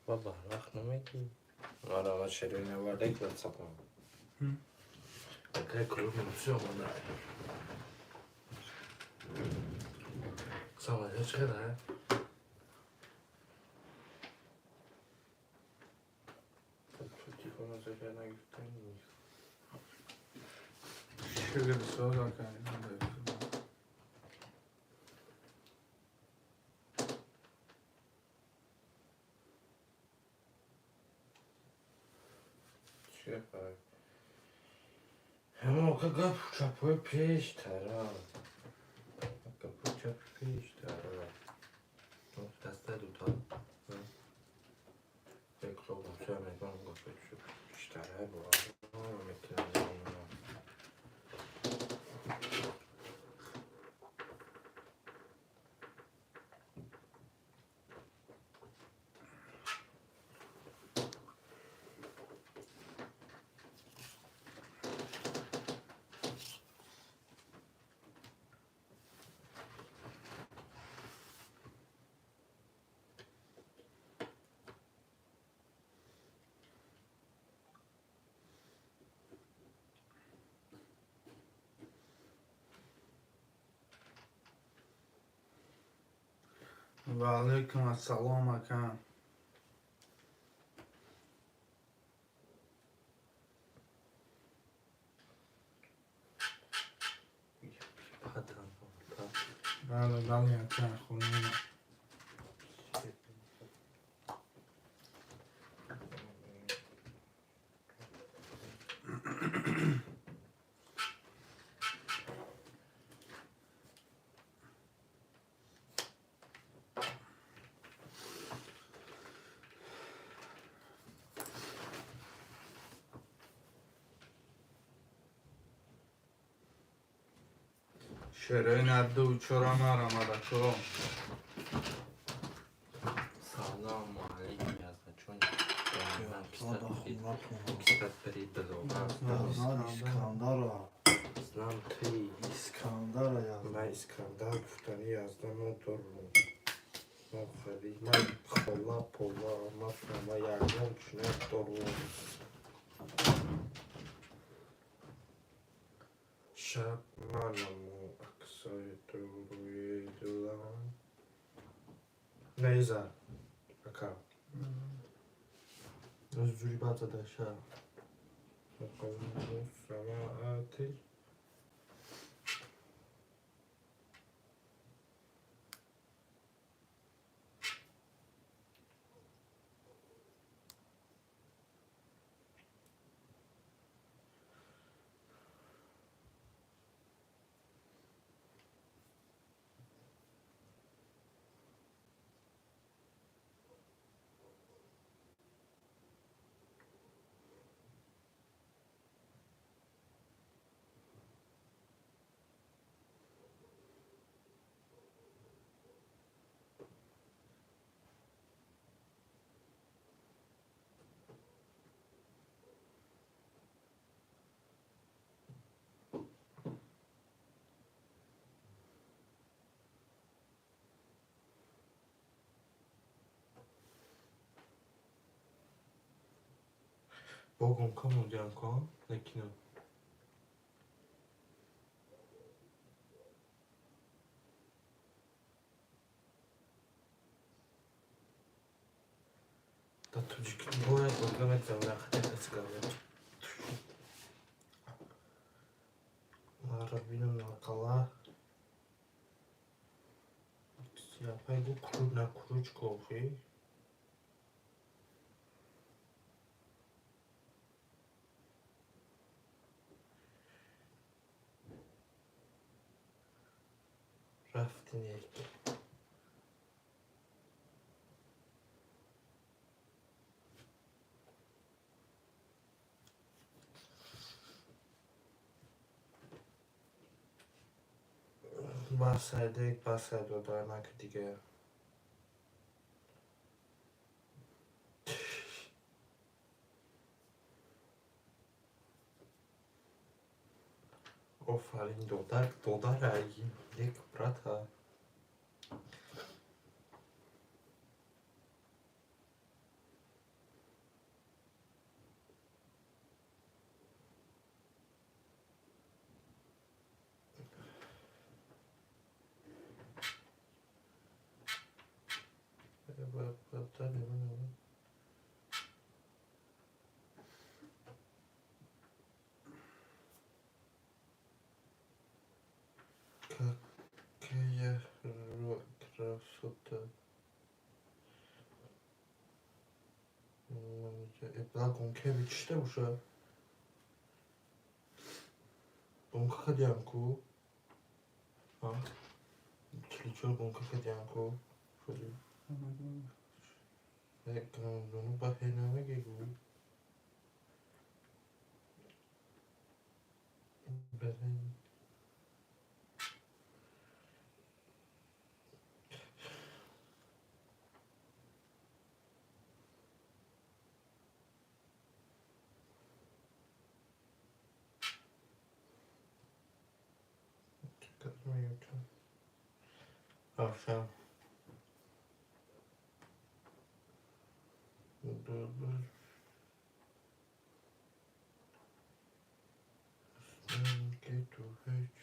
بابا وقت نمیگی آره ما شروع نورده یک بر سپام اگه کلوب نمیشه آمانده سامده چقدر توتی کنه زکر نگفته نیست شکل سوال کنیم چه فرق همه که گپ چپای پیش ترا گپ چپ پیش ترا دسته دوتا یک رو بچه میگم گپ چپ پیش تره با میکنم و علیکم السلام اکم بله بله اکم خونیم شرای ندو چرا نرمده تو سلام علیکم یزد چون کستت برید بلوغم اسلام تی من اسکندر گفتنی یزدم تو رو ما خرید من خلا پولا ما شما یردم چنه تو رو شب منم و اکسای تو روی دلم نیزه اکم از جوری بعد زده شب مقام سماعتی بگم کامو دیان کن نکنم da çocuk bu ay organik zamana kadar eskaladı. Arabinin nakala siapa bu klub na kuruç kofi. Raftin yeki. Bahsede o daymak دیگه آفرین دودر یک برات Какая красота. Balkonka biçişte uşa. Bonka kadianku. Ha? Çiliçor bonka kadianku. Şöyle. Kanadonu bahename gegu. Beren. Katmıyorum. Akşam. Get to hiç.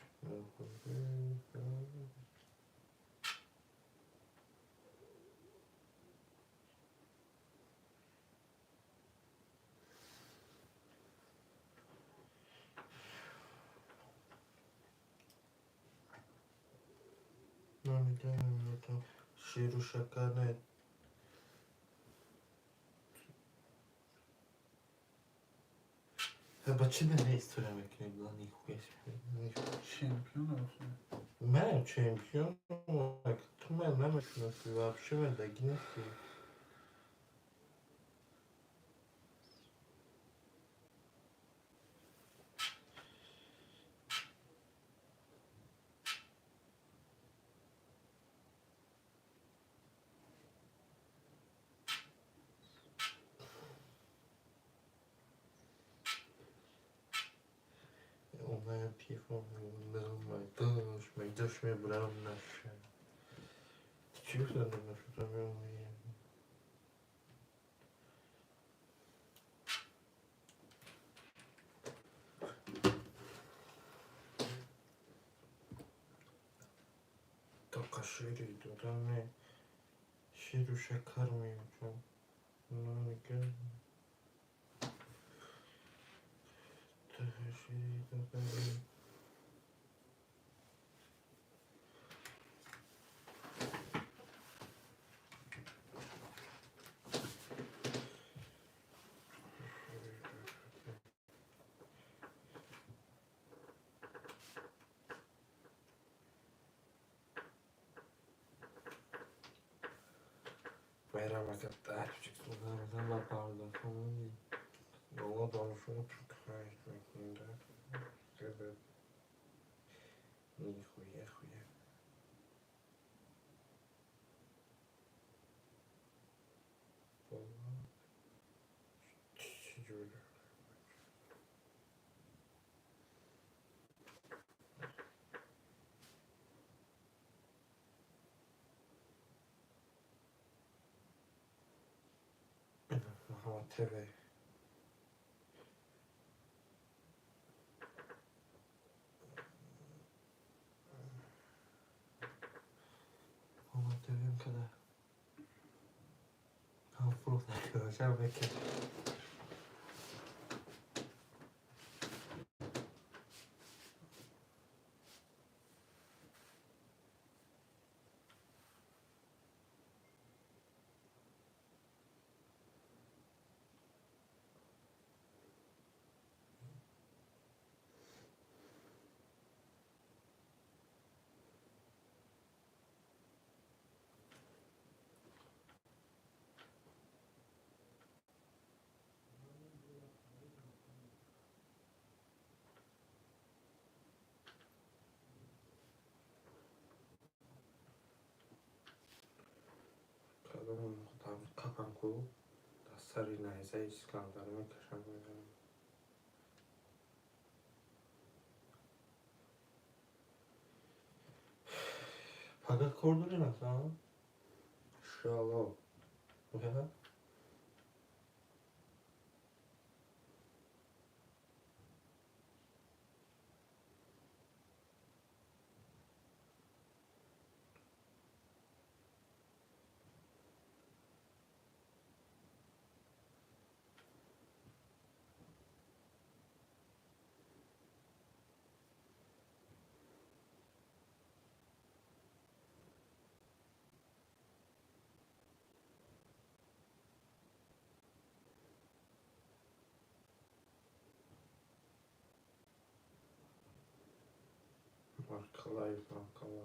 شیر و شکر نه. بچه نه ایستوره میکنی بلا نیخویش شمپیون olsun. من چمپیون تو من نمیتونستی вообще من دگی نیستی اونم پیفا میداش میبرم نشه چی بزنم نشدم میونیم تا قشیری دادم شیر و شکر میونم نمیگم تا قشیری دادم Bayram vakit küçük sorularımızdan bakardım. Yola danışımı çok hayır sebep nihuya huya. Çiçeği. Aha TV. Ama TV'm kadar. Ha full arkadaşlar bekle. Kadın kapan ku. Dasari neyse İskandar'ımı kaşanmıyorum. Fakat kordur nasıl ama? İnşallah. Bu kadar. Nikolaev Makala.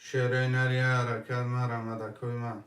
Şereyneriya kelme ramada koyma.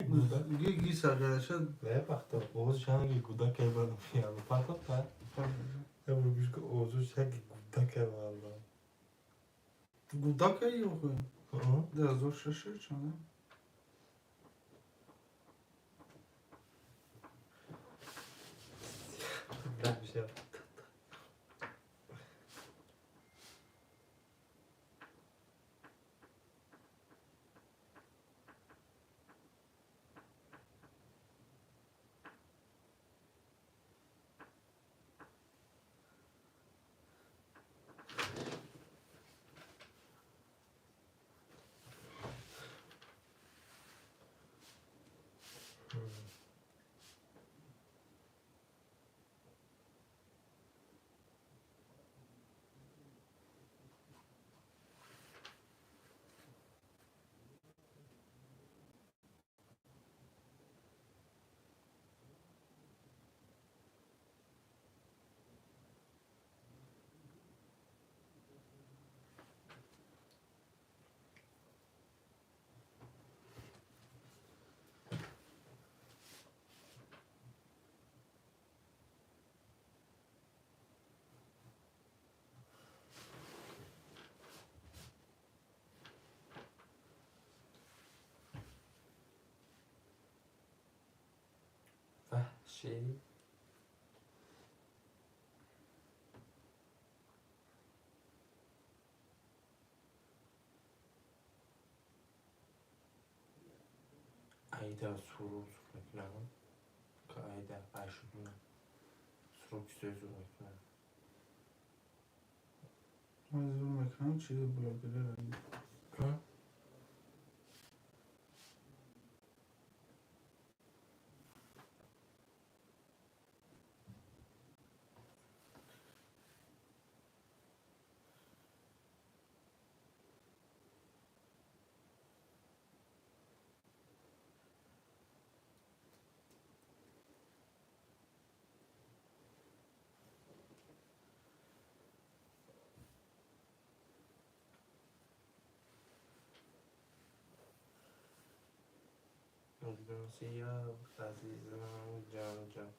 گودا گی ساگرشه نه bakta Oğuz hangi guda kebabı yani fakat da ya bu bir Oğuz hangi guda kebabı گودا که یو خوی hı ده زور ششه چونه ben bir şey vahşi ayda soru sormak ka ayda aşımına soru sözü var من زور میکنم چیزی بلاگره رنگی hı سیاه عزیزم جان جان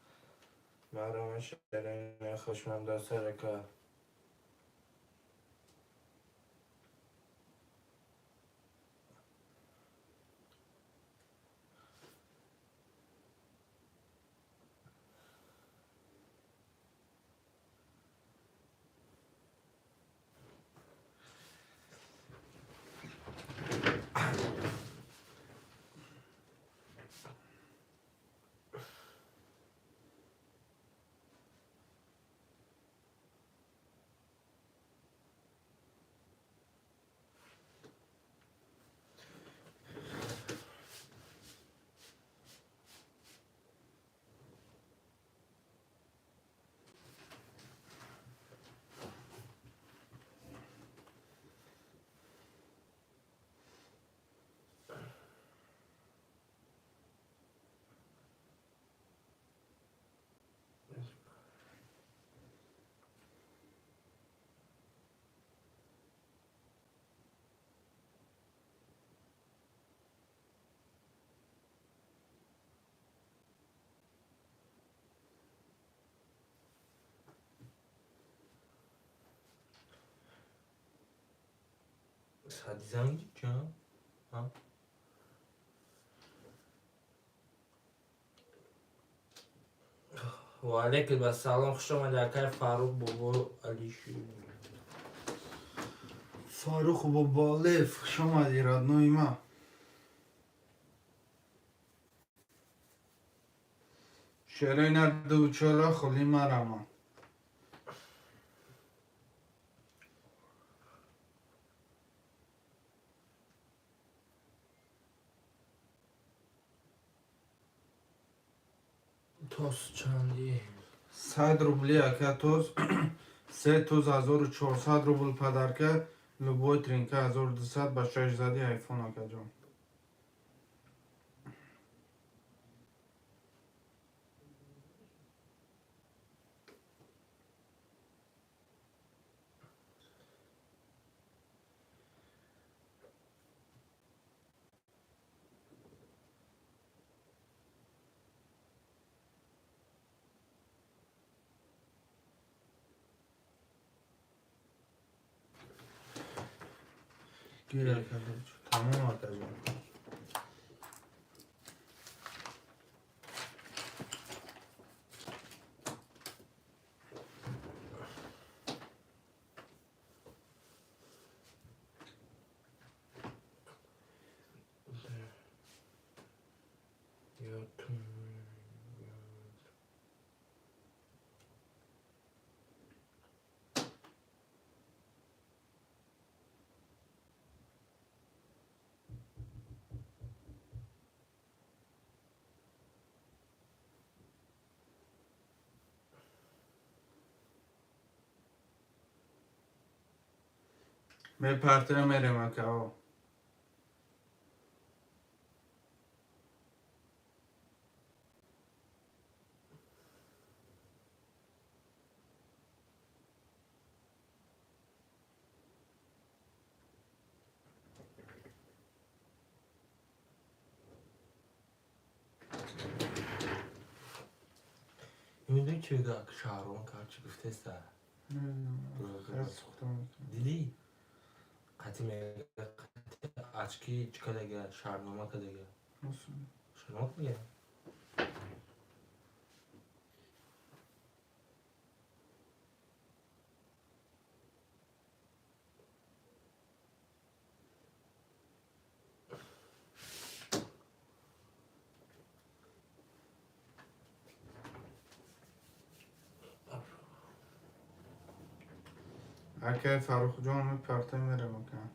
مرام شیرین خوشمند سر کار Sadizem git ya. Ha? و علیکم السلام خوش آمدید آقای فاروق بابا علی شیر فاروق با بالف خوش آمدی رادنوی ما شیرین دوچارا خلی مرما توست چندی 100 روبلی اکا توز 3 توز 1400 روبل پدرکه لبوی ترینکه 1200 با 6 زدی ایفون اکا جان گیر کرده تمام آتا جان. मैं पार्टनर मेरे में क्या हो میدونی که شهرام کار چی گفته است؟ خیلی سختم دیدی؟ قطعی میگه اچکی چکه دیگه شهرنامه که دیگه شنوک میگه اگه فاروق جان میں پارتنر میره مکان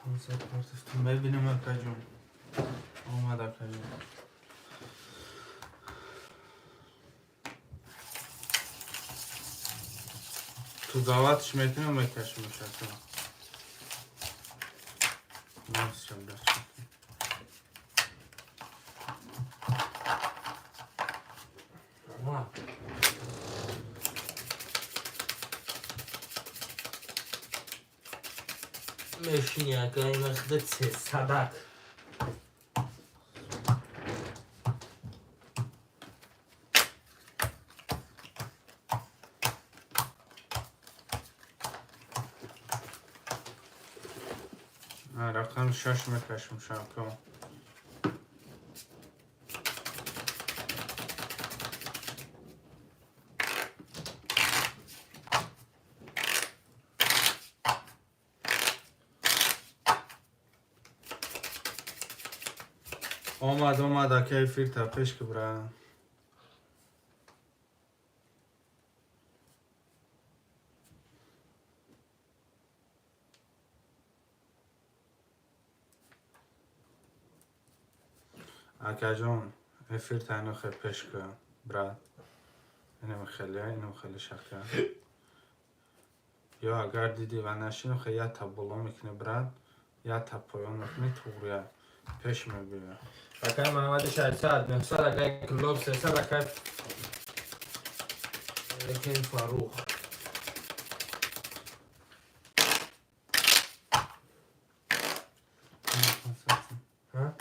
همسر پارتستون ببینم اکا جون آمد اکا جون تو دعوتش میکنم میکشم شکل نفسم دست میشینی اگه این وقت سه صدق رقم 6 میکشم شکل آمد اکه فیر تا پیش که برای اکه جان فیر تا اینو خیلی پیش که برای اینو خیلی شکل یا اگر دیدی و نشینو خیلی یا تا بلا میکنه برد یا تا پایان میکنه توریه پیش میبینه اگه محمد 600 900 اگه کلوب 300 اگه این فاروق ها؟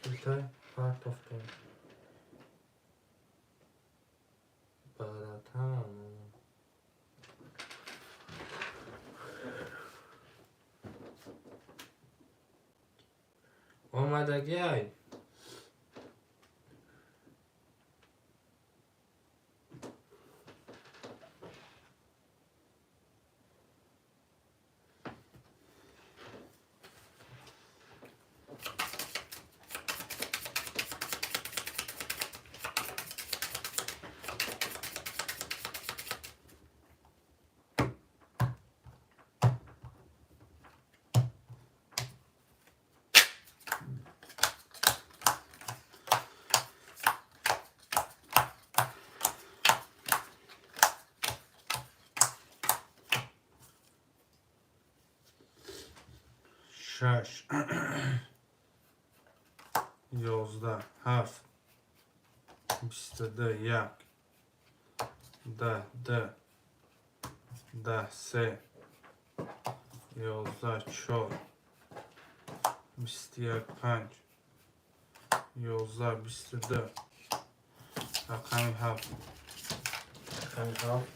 چلتای part of the براتم آمدگی های 6 11 7 22 1 10 2 10 3 11 4 21 5 11 22 رقم 7 رقم 7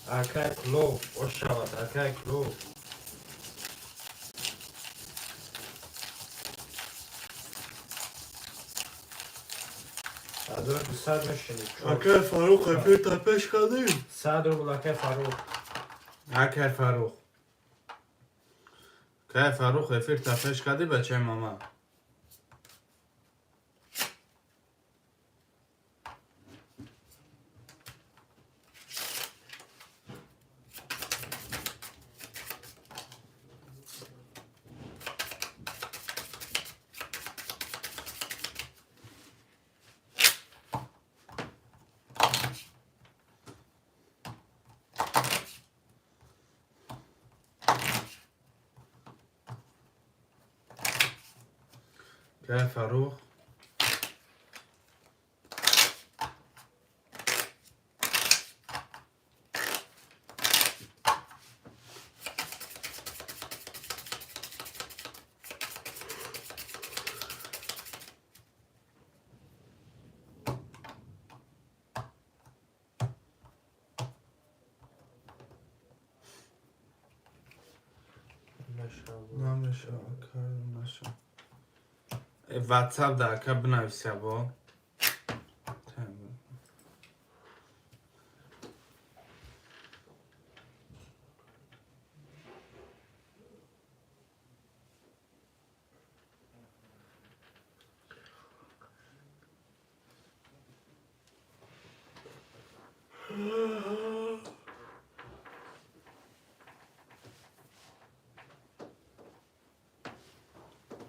اکای کلو خوش شود اکای کلو صدر 200 میشینید اکر فاروق افیر تپش کردیم صدر بول اکای فاروق اکر فاروق که فاروق افیر تپش کردی بچه ماما که فاروق نمیشه کار نشه واتساپ در که بنویسه با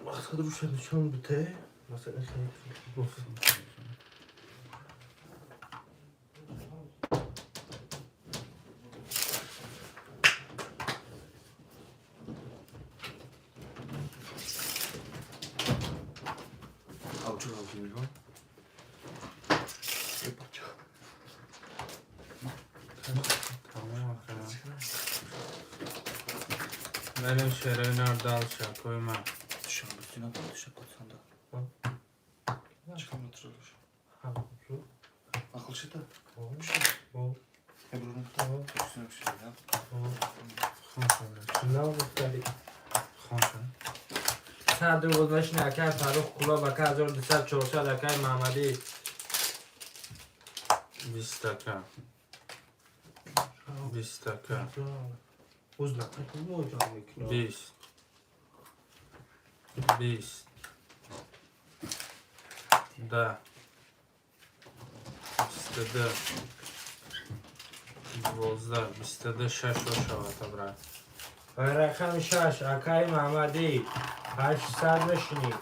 مقصد روش نشان بده مثلا خیلی گفتم بریم شیرین اردال شکوی من نه مختلف خونشن صدر بود مشین اکای فاروق کلا بکه 1200 400 اکای محمدی 20 تکه 20 تکه اوز نکنی موجا میکنم 20 20 10 22 12 22 6 رو شود برای رقم 6 اکای محمدی 800 میشینی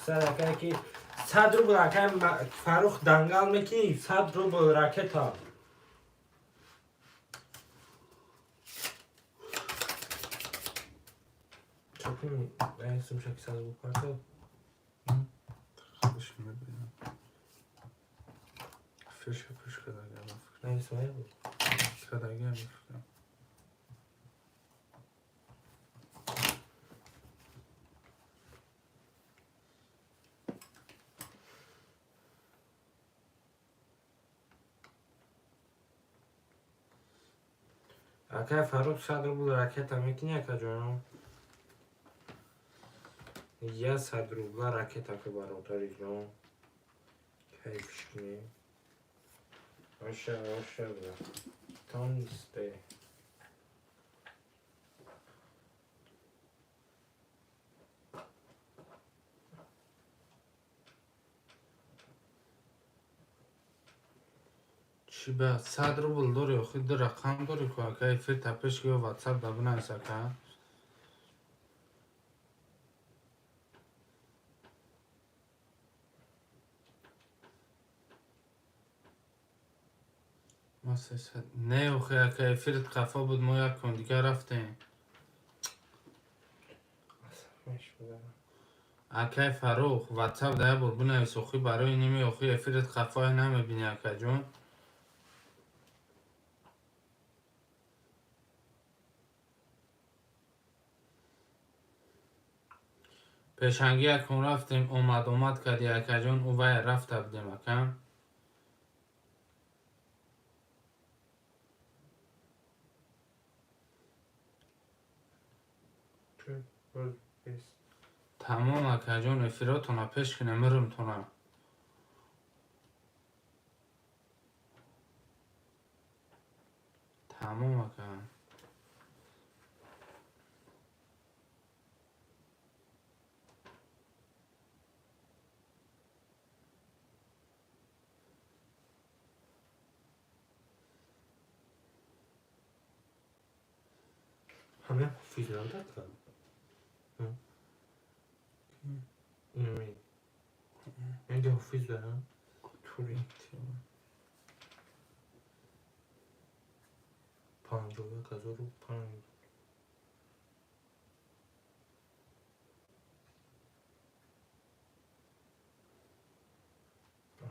900 اکای که 100 رو بود اکای فاروق دنگل میکنی 100 رو بود راکت ها چطور اینسیم شکی 100 بود پرسد خودش میبینم فیش پیش کداگه اینسیم های بود کداگه میفکرم اکای فاروق 100 رو بود راکت ها میکنی اکا جانم یه 100 رو بود راکت ها که برادری جان کیفش کنی آشه تا نیسته چی به 100 روبل داری خود رقم داری که اگه فیر تپش که واتساپ دا بنویسه که ما 300 نه اوخی اگه فیرت خفا بود ما یک کن دیگه رفتیم مش بدارم. اکای فروخ واتساپ ده بود بنویس اخی برای نیمی اخی افیرت خفای نمیبینی اکا جون. پیشنگی اکون رفتیم اومد کردی اکا جون او وای رفت بودیم اکا. چون روز بیست. تمام اکا جون افیراتونا پیش کنه مرم تونا. تمام اکا. همه فیزیال داد کنم. اینجا حفیظ دارم. توری. 51,005.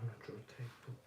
آنجور تایپ بود.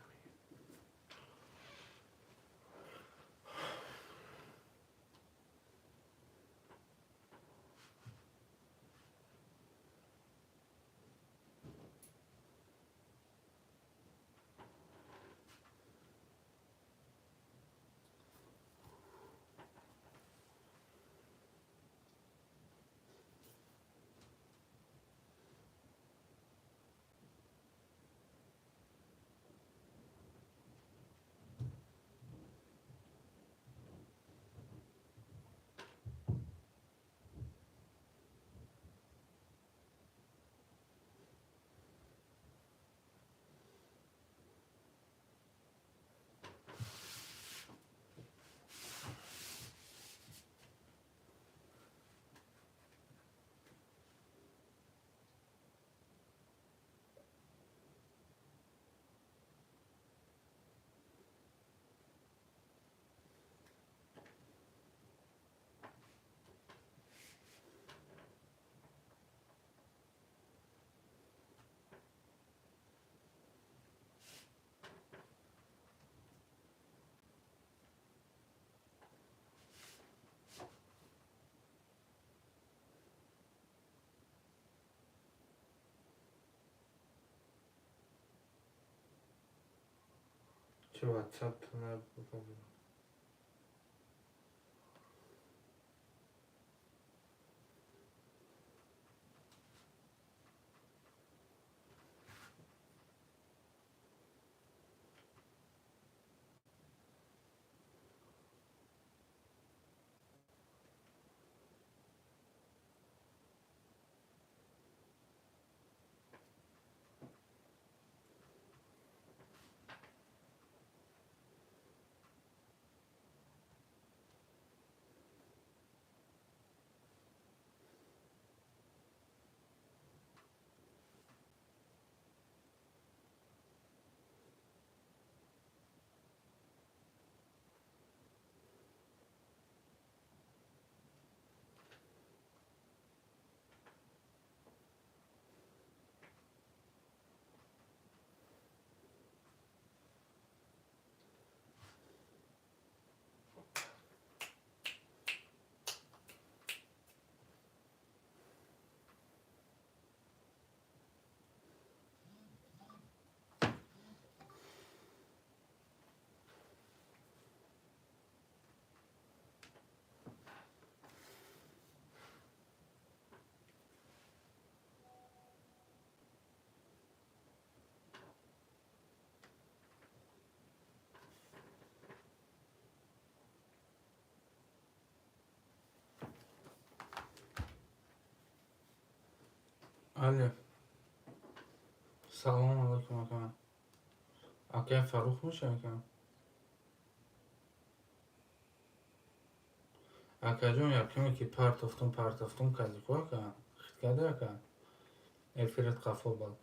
چه واتساپ تو نبود. الو. سلام علیکم اکا. اکا فروخ میشه اکا. اکا جون یکمی که پرتفتون کردی که اکا. خیلی کرده اکا. افیرت قفل بود.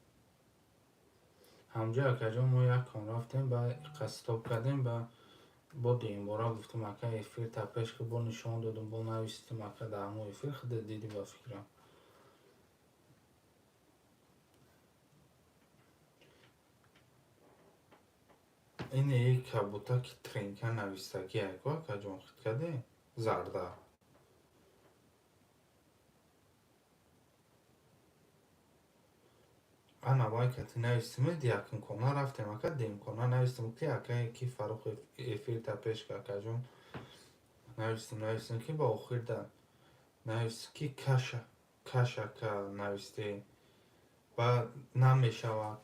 همجا اکا جون ما یک کن رفتیم با قصتاب کردیم با دیم بارا گفتم اکا افیر تپش که با نشان دادم با نویستیم اکا در همون افیر خود دیدی با فکرم. اینه یک کبوتا که ترینکا نویستگی اگه که جون خود کده زرده انا باید که تی نویستیم دیاکن کنا رفتیم اکا دیم کنا نویستیم که اکا یکی فروخ افیر تا پیش که جون نویستیم که با اخیر در نویست که کشا که نویستی و نمیشود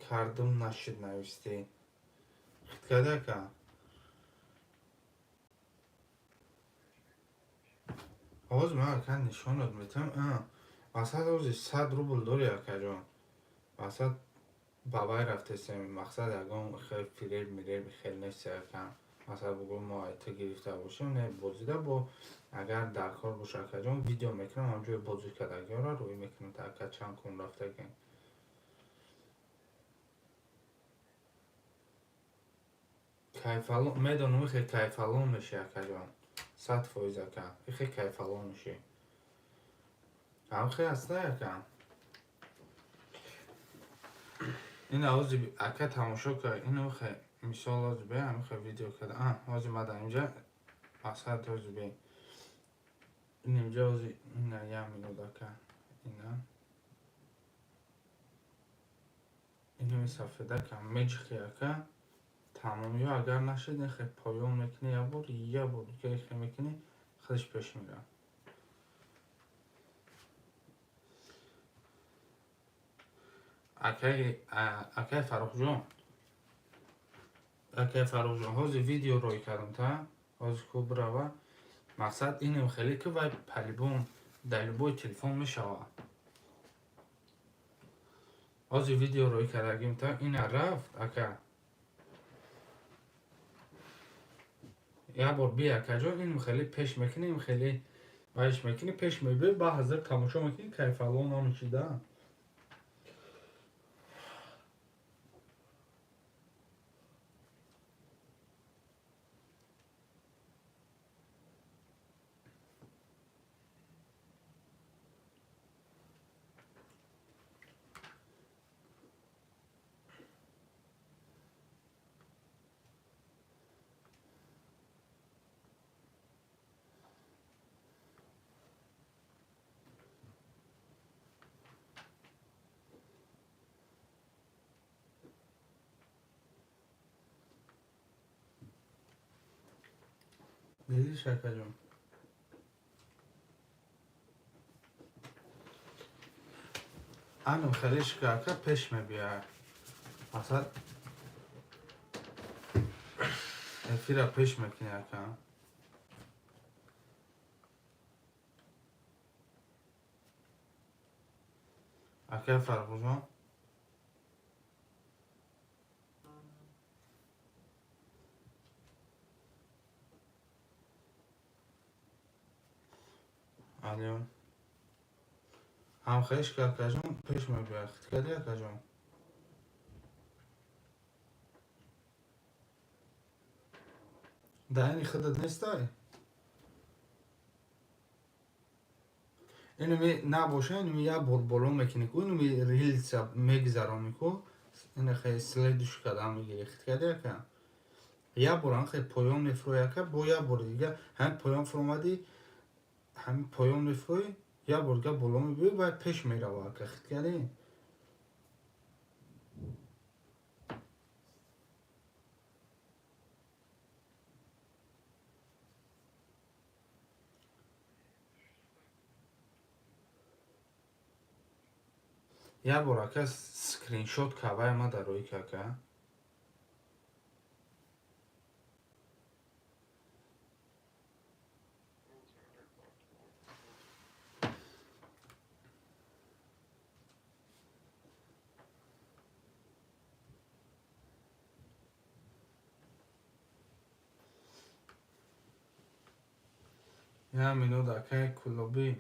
کردم نشد نویستی خود کده که آواز من اکا نشاند میتونم واسه روزی 100 روبل داری اکا جان واسه بابای رفته سیم مقصد اگه خیلی فیلر میره خیلی نیست اکا مثلا بگو ما ایتا گرفته باشیم نه بازیده با اگر در کار باشه اکا جان ویدیو میکنم همجوری بازی کرده را روی میکنم تا اکا چند کن رفته گیم کیفالون میدونم خیلی کیفالون میشه اکا جان 100% اکا خیلی کیفالون میشه هم خیلی هسته اکا این آوازی اکا تماشا که اینو خیلی مثال آوازی به همه خیلی ویدیو کرده آوازی ما در اینجا اصلا آوازی به این اینجا آوازی اینه یه مینود اکا اینه می سفیده که میجخی اکا تمامی ها اگر نشد خیلی پایان میکنی یه بار که خیلی میکنی خودش پیش میره اکای فروخ جان هازی ویدیو روی کردم تا هازی خوب روه مقصد اینم خیلی که باید پلیبون دلیبوی تلفون میشوه هازی ویدیو روی کردگیم تا این رفت اکا یه بار بی اکا جان اینم خیلی پیش میکنی اینم خیلی بایش میکنی پیش میبری با حضر تماشا میکنی کیفالون نمیشیده دیدی شکر جان انو خیلیش که اکا پیش میبیه اصلا افیره پیش میکنی اکا اکا فرق جان علیون هم خیلیش که اکا جان پیش میبیه خود کردی اکا جان دهنی خودت نیسته اینو می نباشه اینو می یه بار بالا میکنی که اینو می ریلز میگذرامی که اینو خیلی سلیدش کردم میگیری خود کردی که یه بار هم خیلی پایان میفروی که با یه بار دیگه هم پایان فرومدی هم پایان میفروی یه بار دیگه بالا میبیری باید پیش میروه که خود کردی یه بار که سکرین شات که ما در روی که یه مینو که کلوبی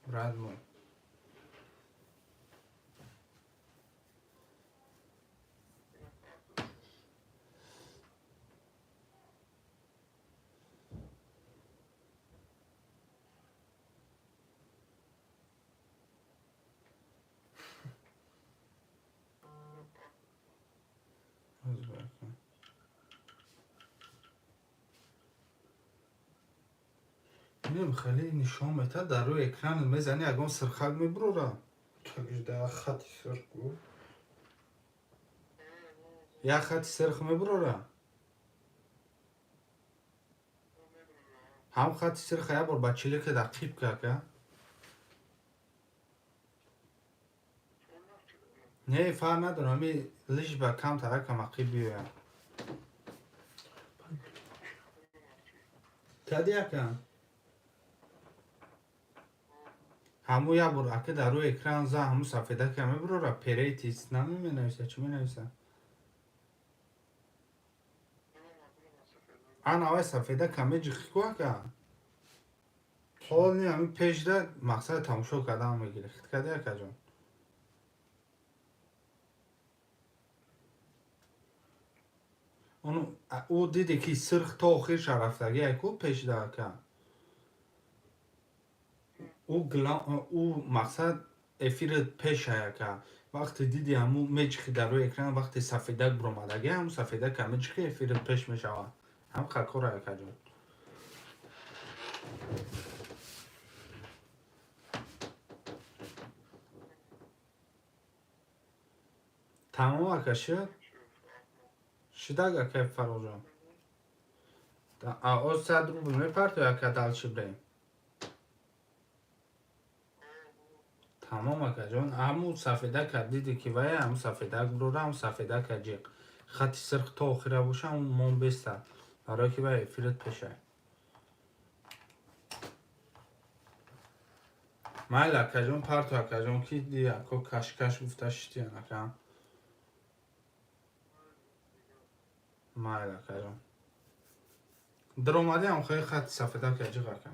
برادمون نیم خیلی نشان میده در روی اکران میزنی اگه سرخال میبروره تاگش در خطی سرکو یا خط سرخ میبروره هم خط سرخ یا بر بچه‌ای که دقیق که نه فرق نداره همی لیش با کم ترک کم عقیب بیایم کدی اکن همو یا بر اکه در روی اکران زا همو سفیده که میبروره پیره تیست نمی نویسه چی می نویسه آن آوه سفیده کمی جخی که اکن حال نی همی پیش ده مقصد تماشا کردن میگیره خیلی کدی اکن جان او دیدی که سرخ تا آخرش رفتگی اکو پیش ده که او مقصد افیر پیش هیا که وقتی دیدی همو میچخی در روی اکران وقتی سفیدک برومدگی همو سفیدک هم میچخی افیر پیش میشوه هم خلکو را یکا جون تمام اکا شد شده که فرو جان او 100 روبل میپرد یا که دلچی بریم تمام اکا جان همو سفیدک دیدی که وای همو سفیدک بروره همو سفیدک جیق خطی سرخ تا آخیره باشه همو مون بیسته برای که وای افیرت پیشه مایل اکا جان پرتو اکا جان کی دی اکا کشکش گفته شتی اکا مایل اکا جان در اومدی هم خیلی خط سفیده که جیغ اکا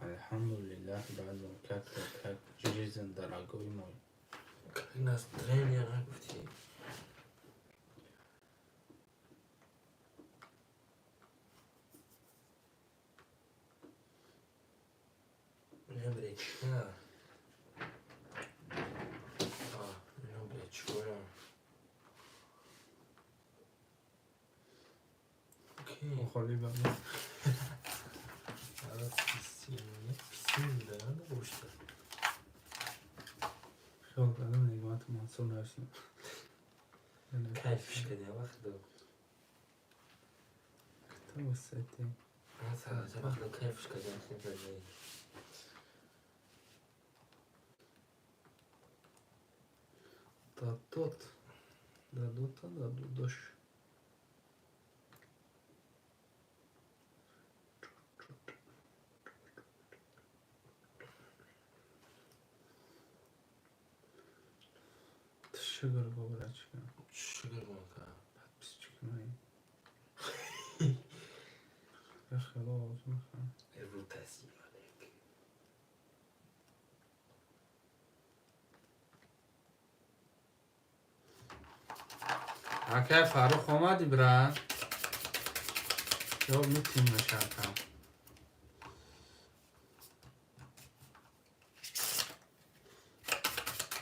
الحمدلله بعد کک جریزن در آگوی مای این از درین یا نگفتی نبری چه نبری چورا اوکی خالی بگی پیسین دارن نبوشته خیال بدم نگمت منصور نشیم کیفش کنی وقت دو تو بسیتی مثلا وقت کیفش کنی خیلی بجایی دادوت دادوش sugar بابرا چیکن شگر مانکا بس چیکنایی یش خیلی آوازو میخوام رو تصیب علیک اکه فاروق آمدی برن یا میتیم نشرکم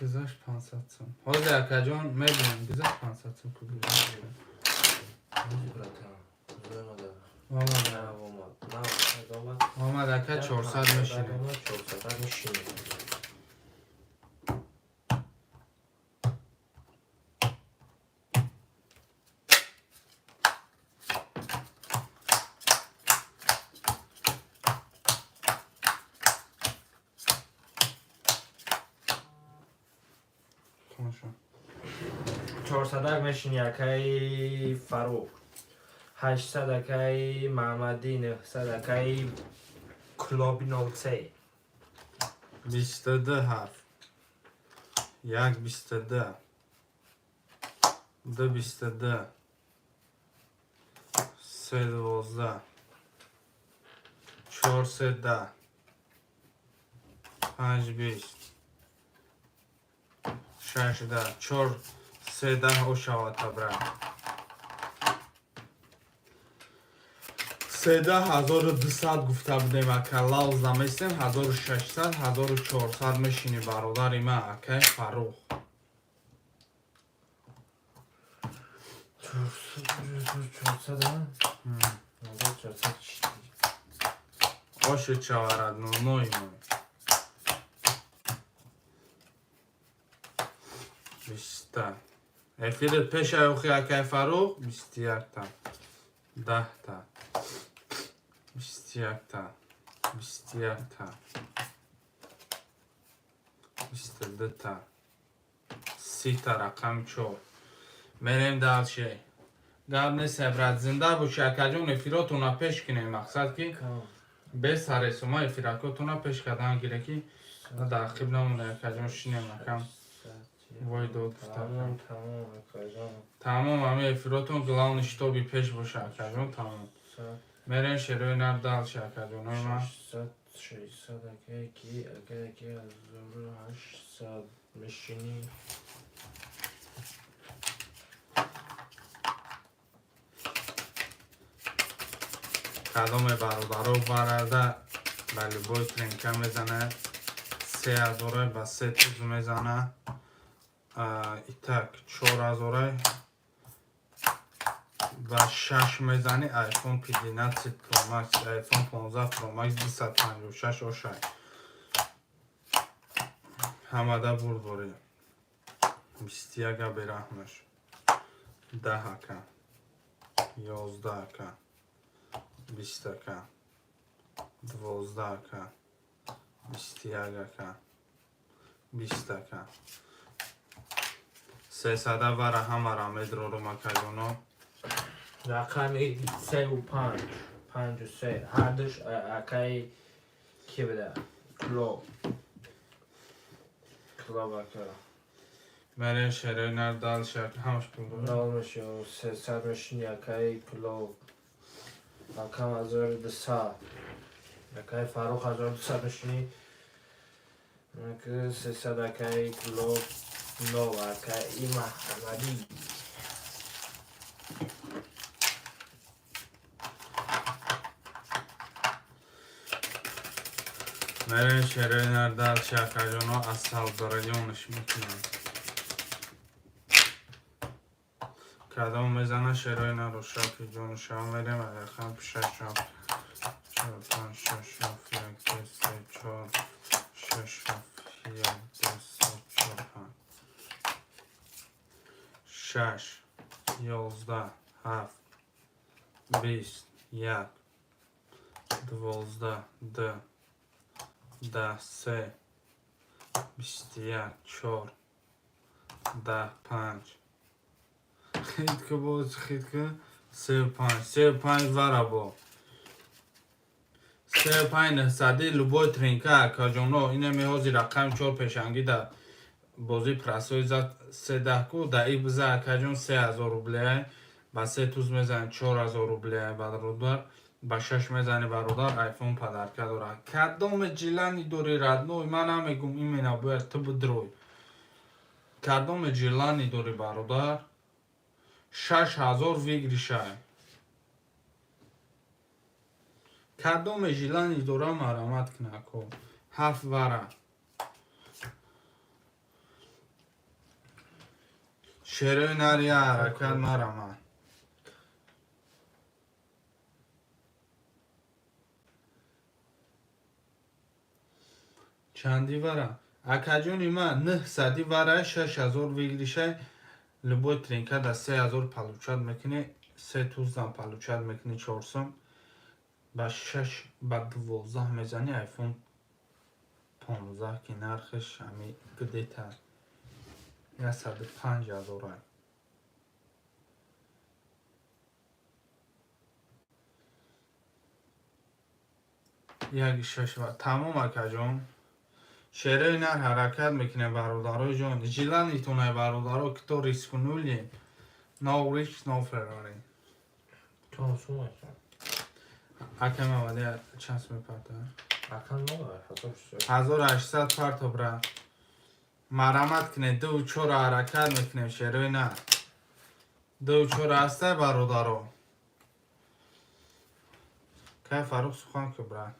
گذاشت 500 سم حالا اکه جان میبینم گذاشت 500 سم که گذاشت میگی براتم آمد اکه 400 میشینه 400 میشینه خونشون 400 میشین یکی فاروق 800 اکی محمدی 900 اکی کلابی 03 22 حرف یک 22 دو 22 سه 12 4 13 5 20 6 10 4 13 او شود تبرم 13,200 گفته بودیم اکا لوز نمیستیم 1600 1400 میشینی برادر ما اکای فروخ 400 هم؟ 400 چی؟ آشه چورد نونوی ما بیسته افیرت پیش اوخی اکای فروخ 21 تا 10 تا 21 تا 21 تا 22 تا 30 تا رقم 4 میریم دالشه گرد سبرت زنده بوشه اکا جون افیراتونا پیش کنیم مقصد که به سر سوما افیراکاتونا پیش کردن گیره که در خیب نمونه اکا جون شینیم اکم وای دو تمام اکا جان تمام همه افیراتون گلاون شتابی پیش باشه اکا جون تمام میرین شروع نر دالشه اکا جون های من 600 اگه از 800 میشینی کدام برادرو برده بلی بای ترینکه میزنه 3000 و 3 توز میزنه ایتک 4000 و 6 میزنی ایفون 15 پرو مکس ایفون 15 پرو مکس 256 آشه همه برد باری 21 برحمش 10 اکا 11 اکا 20 اکا 12 اکا 21 اکا 20 اکا 300 برای همه را میدرو رو مکجونو رقمی 3 و 5 5 و 3 هر دوش اکای کی بده کلو بکره میرین شروع نر دال شرط همش بگو نال میشه و 300 میشینی اکای کلو اکام 1200 اکای فاروق 1200 میشینی اکای 300 اکای کلو نو اکای محمدی میرین شروع نر دال شکجونو از سالبریونش میکنم کدام میزنه شروع نر رو شاکی جونش هم میریم اگر خم پیشه شاپ 4 5 6 7 1 2 3 4 6 7 1 2 3 4 5 6 11 7 20 1 12 2 10 3 21 4 10 5 خیلی که باز خیلی که 35 وره با 35 900 لبای ترینکه اکا جانو اینه میهازی رقم 4 پیشنگی در بازی پرسوی زد 13 کو در ای بزه اکا جان 3000 روبلیه با 3 توز میزنی 4000 روبلیه برادر با 6 میزنی برادر ایفون پدرکه داره کدام جیلانی دوری ردنوی من هم میگم این مینا باید تو بدروی کدام جیلانی دوری برادر 6000 ویگریشه کدام جیلانی دوره مرامت کنه کو 7 وره شروع نری حرکت مرامت چندی وره اکا جونی من 900 وره 6000 ویگریشه لبای ترینکه در 3000 پلوچت میکنی 3 توزن پلوچت میکنی 400 با 6 با 12 میزنی ایفون 15 که نرخش همی گده تر 105,000 یک 6 و تمام اکا جون شیره نر حرکت میکنه برادرای جون جیلان ایتونه برادرای که تو ریسک نولی نو ریسک نو فراری تو سومه اکم اولی چند میپرده اکم نو 1800 پرتا برا مرامت کنه 2 4 حرکت میکنه شیره نر 2 4 هسته برادرو که فاروق سخن که برای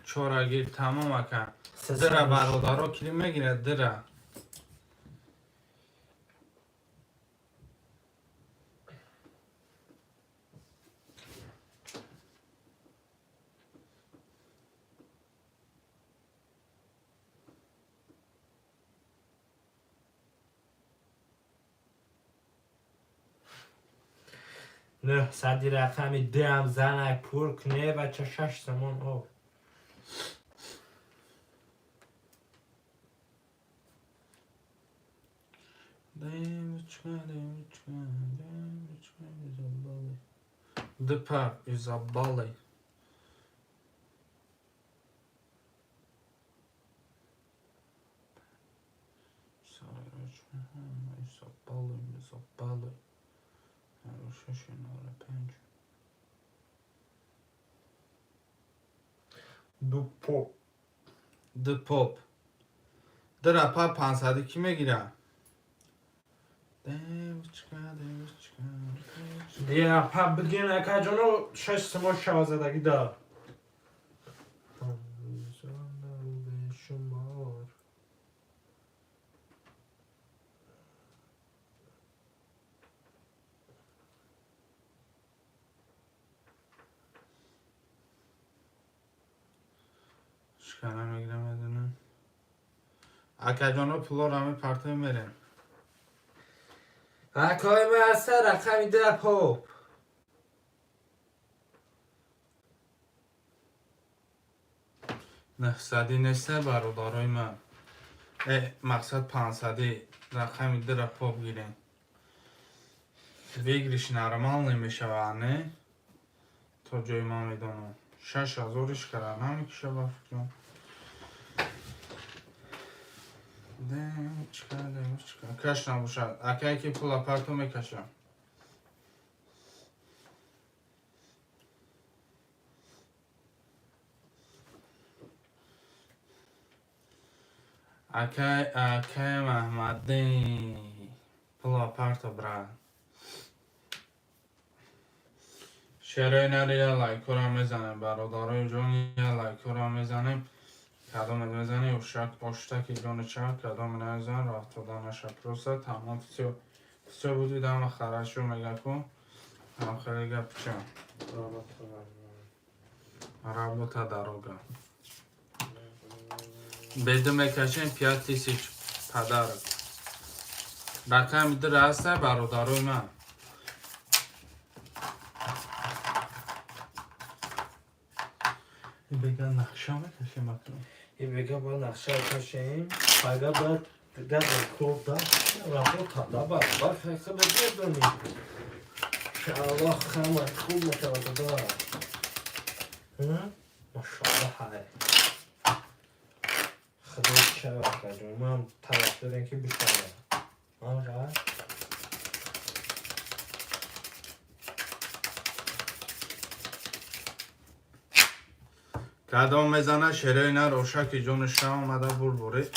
چوراگیر تمام اکن دره برادارا کلیم میگیره دره نه صدی رقمی دم زنک پر کنه بچه 6 سمون او The pub is a bully. دو پو The pop. در پاپ 500 کی میگیره؟ دیگه پا بگین اکا جانو 6 سمون شازدگی دار شمار شکنه میگیرم ادونه اکا جانو پلور همه پرتای میره اکای مسته رقمی ده پوپ نه صدی نیسته برادارای من مقصد 500 رقمی در پاپ گیرین ویگریش نرمال نمیشه وانه تا جای ما میدونم 6000 کرد نمیکشه بافت جان چکر کش نباشد اکایی که پول اپرتو میکشم اکای محمدی پول اپرتو برا شرای نری یا لایکو را میزنیم برادارای جون یا لایکو را میزنیم کدام میزنی اشتکی جون چک کدام نمیزن رفت و دانش پروسه تمام все بودی دم خرشو میگه کن هم خیلی گپ چه работа дорога بده میکشیم 5000 پدرک رقم در هسته برادرای من این بگه نقشه میکشیم اکنون این بگه با نقشه کشیم فقط باید در کوب دار و خود تالا باید خیلی بدونیم شاءالله خمه خوب متوجه دار ماشاءالله های خدا چه وقت جون من طرف دارم که بیشتره آنقدر کدام میزنه شرای نه روشه که جونش را آمده بور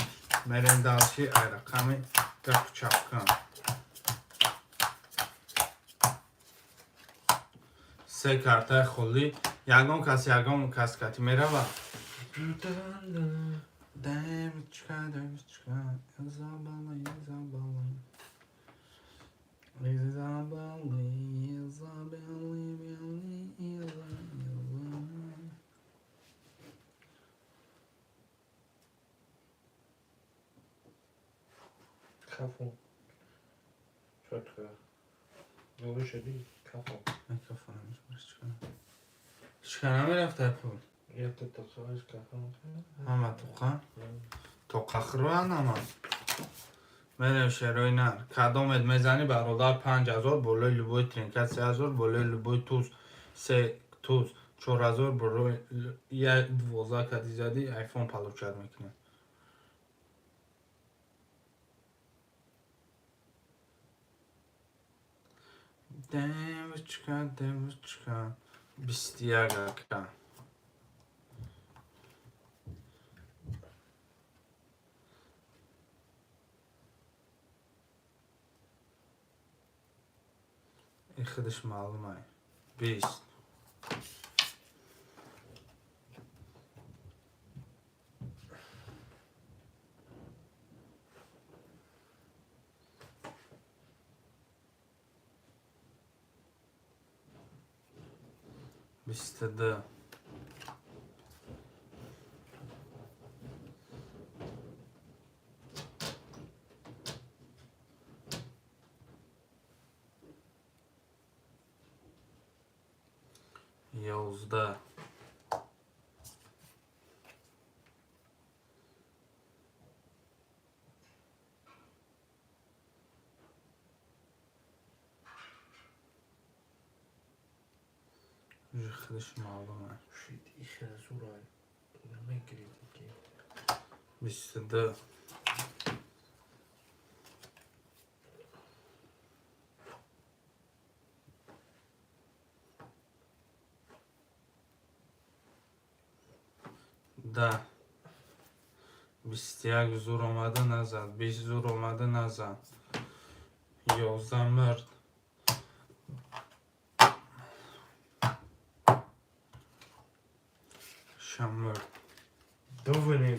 میرین دلشی ای رقمی گپ چپ کن 3 کارت خالی یگان کس کتی میره و کفون شد که دوره شدی کفون چکنه میرفته پول یه تو تخواهش کفون همه توقع توقع خروان همه میرم شروع نر کدامت میزنی برادر 5000 بولای لبوی ترینکت 3000 بولای لبوی توز 3 توز 4000 بولای یه 12 کدی زدی ایفون پلوچت میکنه Девочка. 21 ака. این خودش معلومه. 20. بیست دو. یازده. خودش معلومه. شید ایخ از او رای نمیگیرید که 22. ده. 21 زور اومده نزد. 20 زور اومده نزد. 11 مرد. شمرد. دو نیم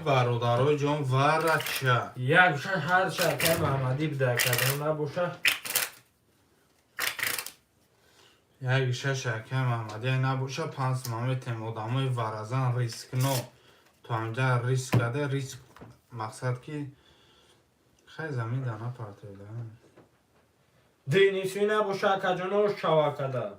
برادرای جان ورچه. یک گوشه هر شکر محمدی بده کردن نبوشه. یک گوشه شکر محمدی نبوشه. پنس مامیتیم آدمای ورزن ریسک نو. تو همجا ریسک کده. ریسک مقصد که خیلی زمین دانه پرتیده. دینیسی نبوشه که جنو شوا کده.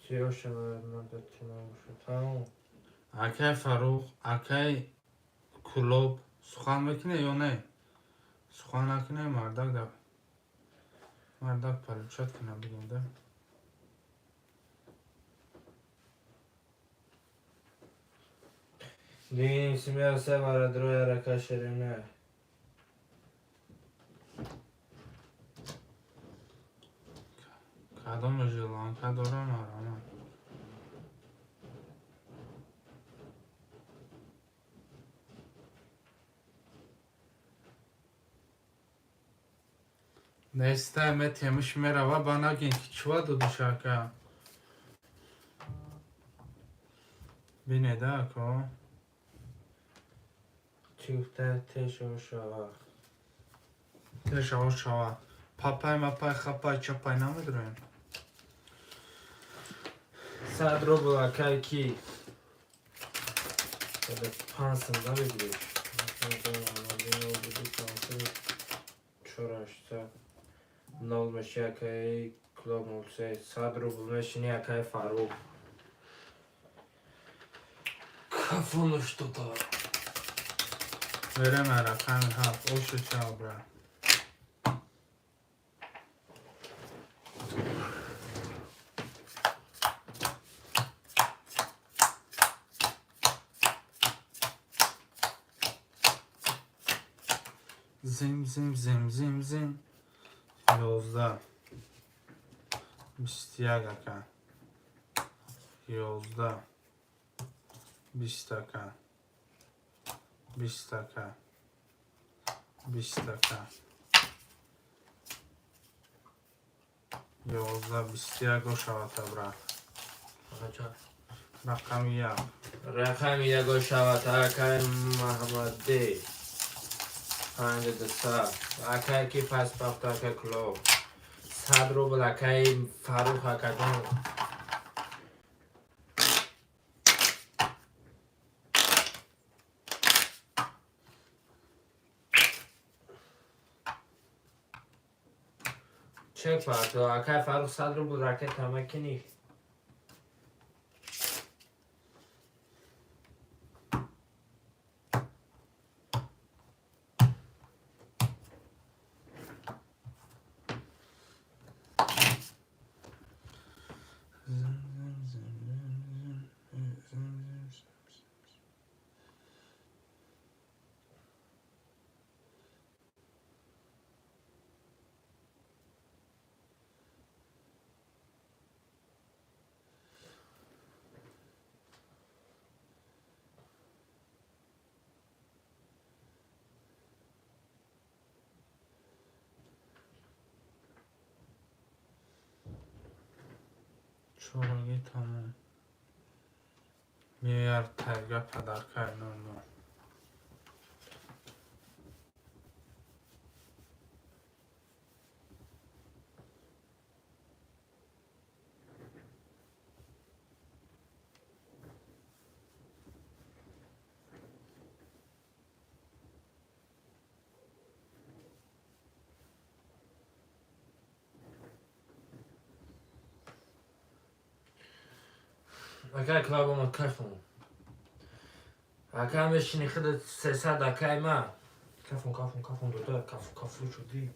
چیو شما مدتی نبوشه تمام. اکای فروخ اکای کلوب سخن میکنه یا نه؟ سخن نکنه مردک ده. مردک پلوچت کنه بگیم ده. دینیسی میرسه برد روی رکه شیرینه. کدام جلان که دارم آرامه. Neyse Met yemiş merhaba bana genç çuva da dışarı. Bir ne daha ko? چیفته تش و شوا. Teşava şava. Papay mapay xapay çapay namidirem. 100 روبل اکای کی بده 500 بگیریش. چوراشتا نول میشه اکای کلوب مولسه 100 روبل میشینی اکای فاروق. کفونش تو دار. Verem ara kan haf o şu çabra. Zim zim zim zim zim. 11. 20 aká. 11. 20 aká. 20 aká. 20 aká. 11 20 aká şavata bra. Rakam ya. رقم یک شوات اکای محمدی 500 اکای کی پس پخت اکای کلوب 100 روبل اکای فاروق اکای چک باید اکای فاروق 100 روبل راکت تمکنی چوراگی تمام میار ترگه پدر کردن اکای کلابو ما کفون اکای هم بشینی خود 300 اکای ما کفون دوتا کفون شدی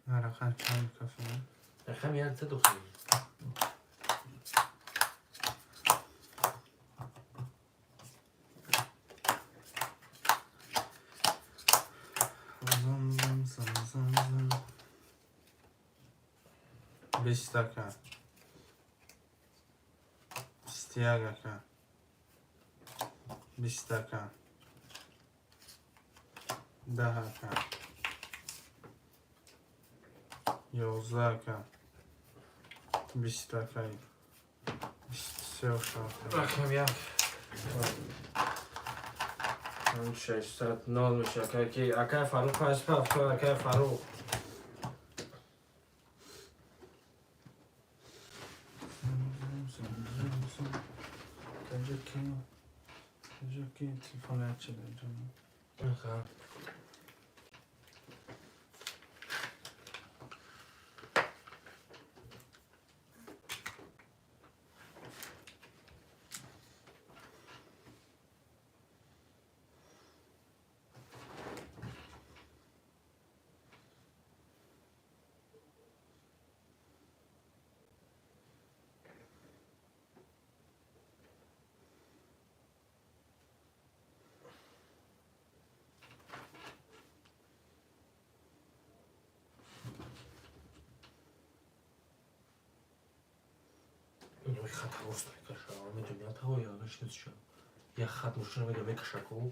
رقم چند کافی رقم یعنی چه دخلی زم 20 دکه 21 دکه 20 دکه 10 دکه 11 دکه 20 دکه 23 و 4 رقم یک 600 نال میشه اکای فاروق پس پف اکای فاروق Jaki telefonat canım. Aha. اینو یک خط حواظ میکشه میدونی تا هوای آنش نیست یک خط مشتونه میده میکشه کو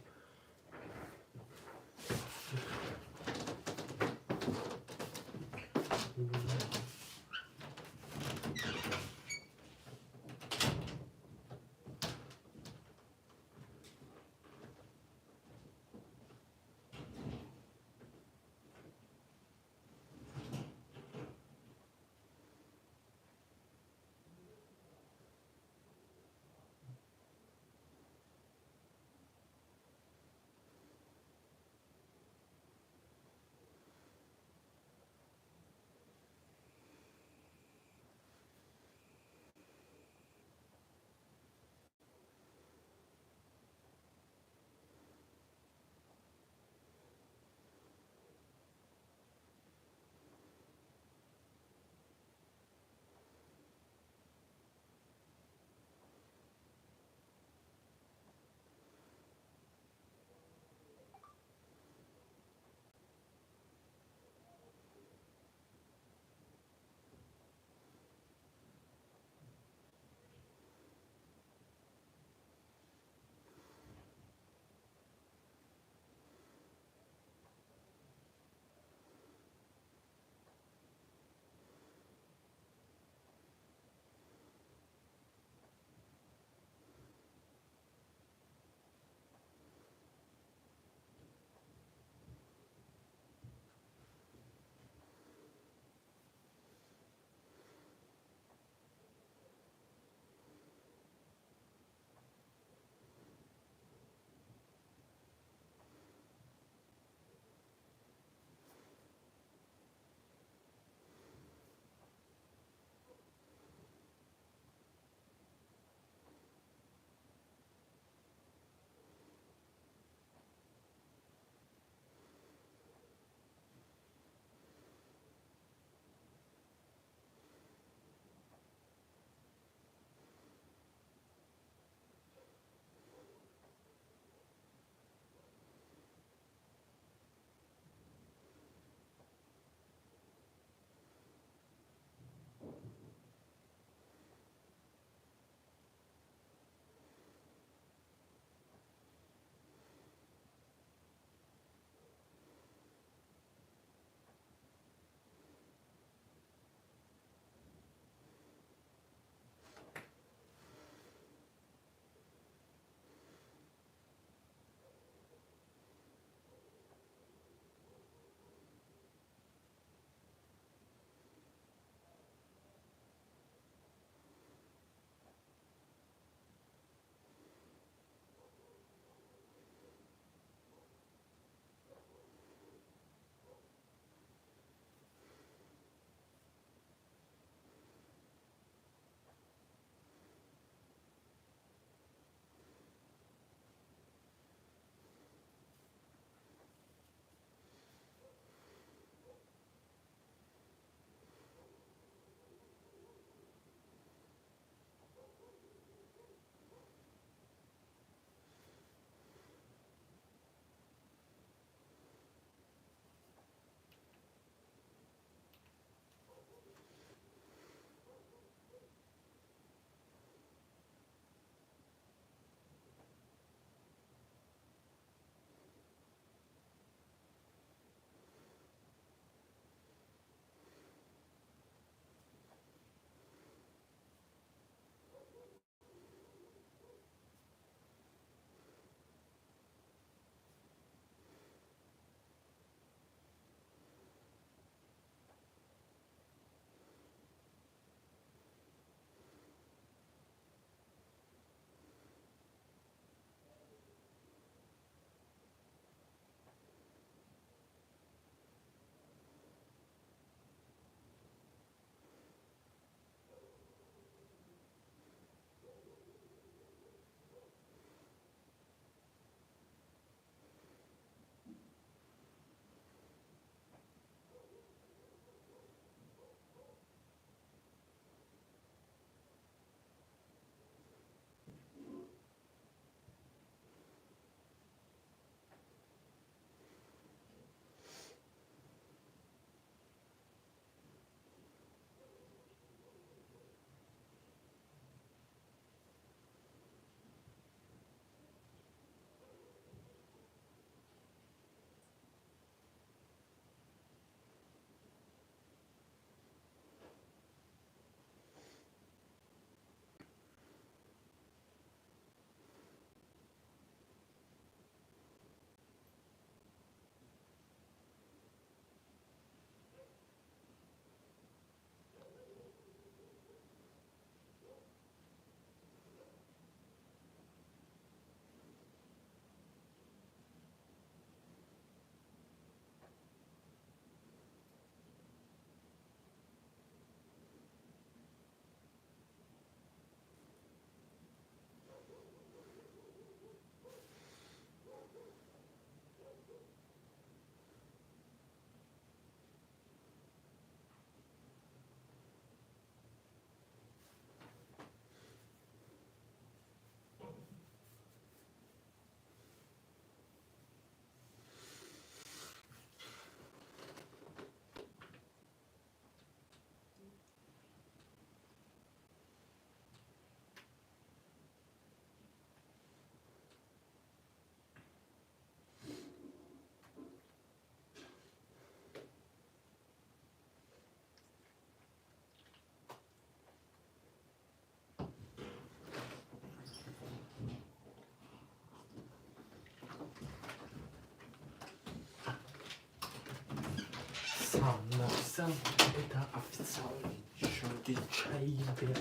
Haydi.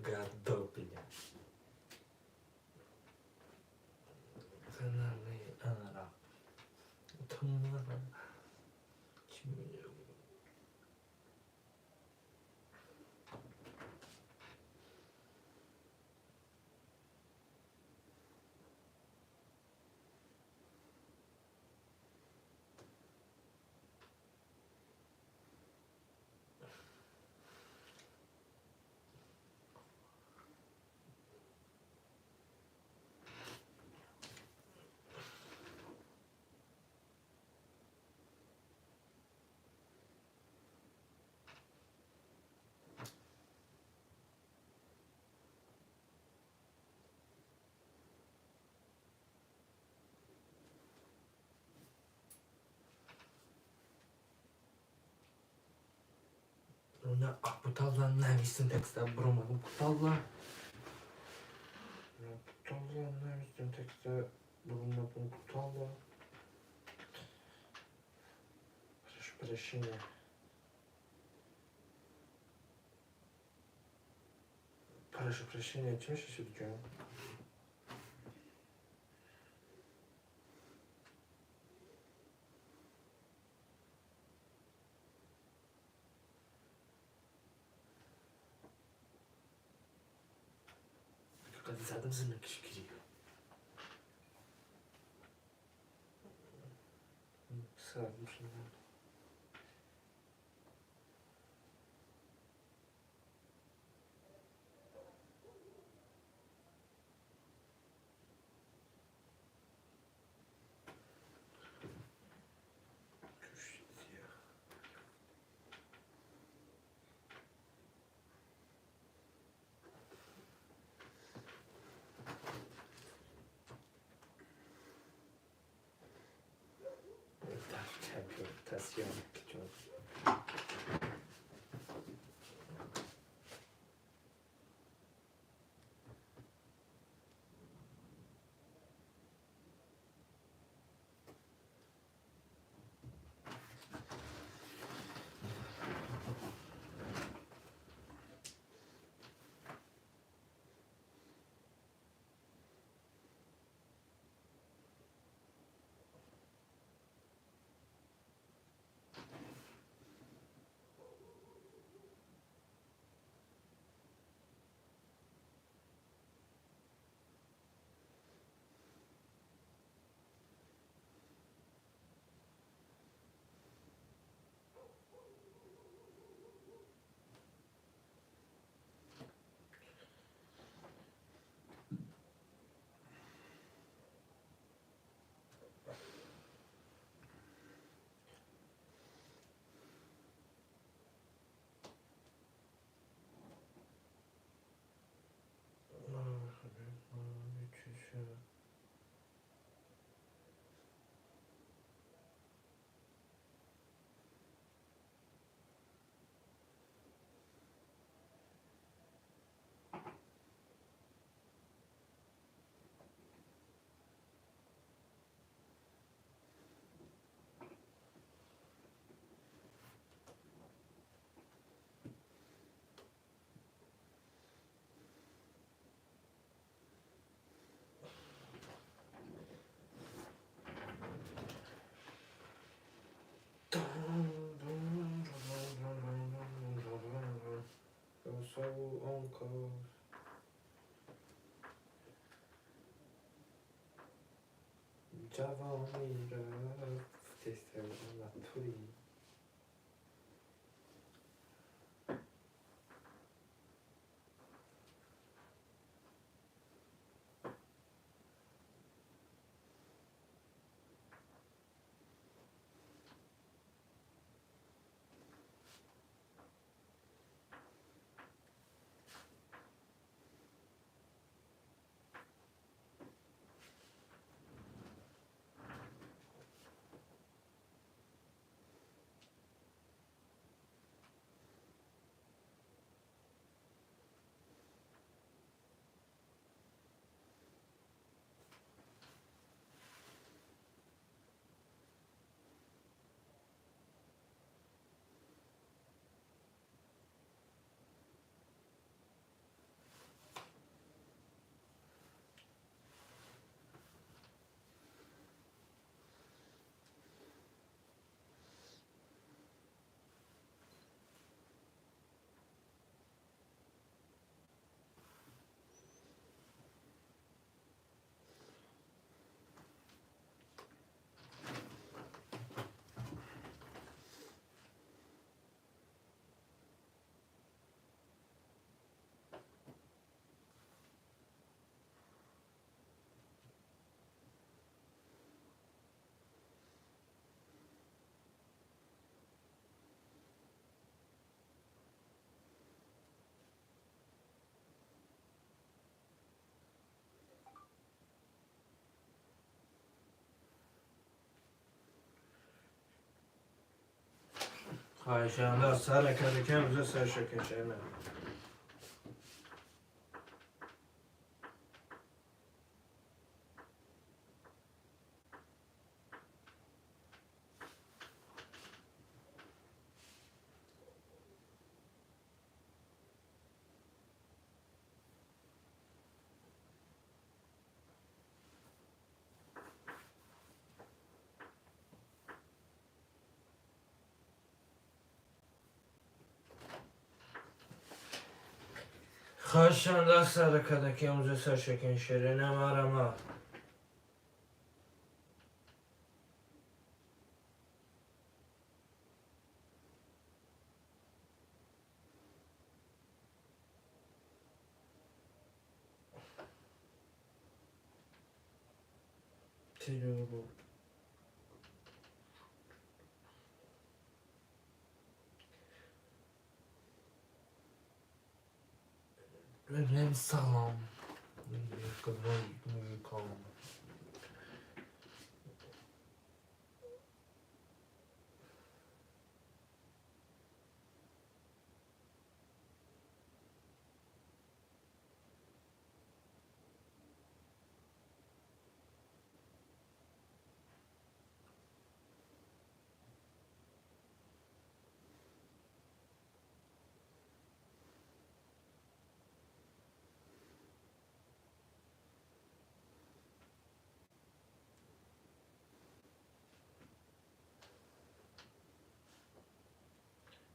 Гадопля. Канальный ара. Тумара. Una aputalla nevisin tekste broma. Aputalla. Aputalla nevisin tekste broma. Aputalla. Прошу прощения. Прошу прощения, чем сейчас все-таки? Как задом замекши гириyor. Sarmışım ben. Tentasyonu geçiyor. So uncle. Java Mira testem naturii. خواهشم سر کده کم روزه سر شکشه نه خواهشم سر کده کم روزه سر شکشه نه مرمه تیرو بود بگم سلام کدوم میکنم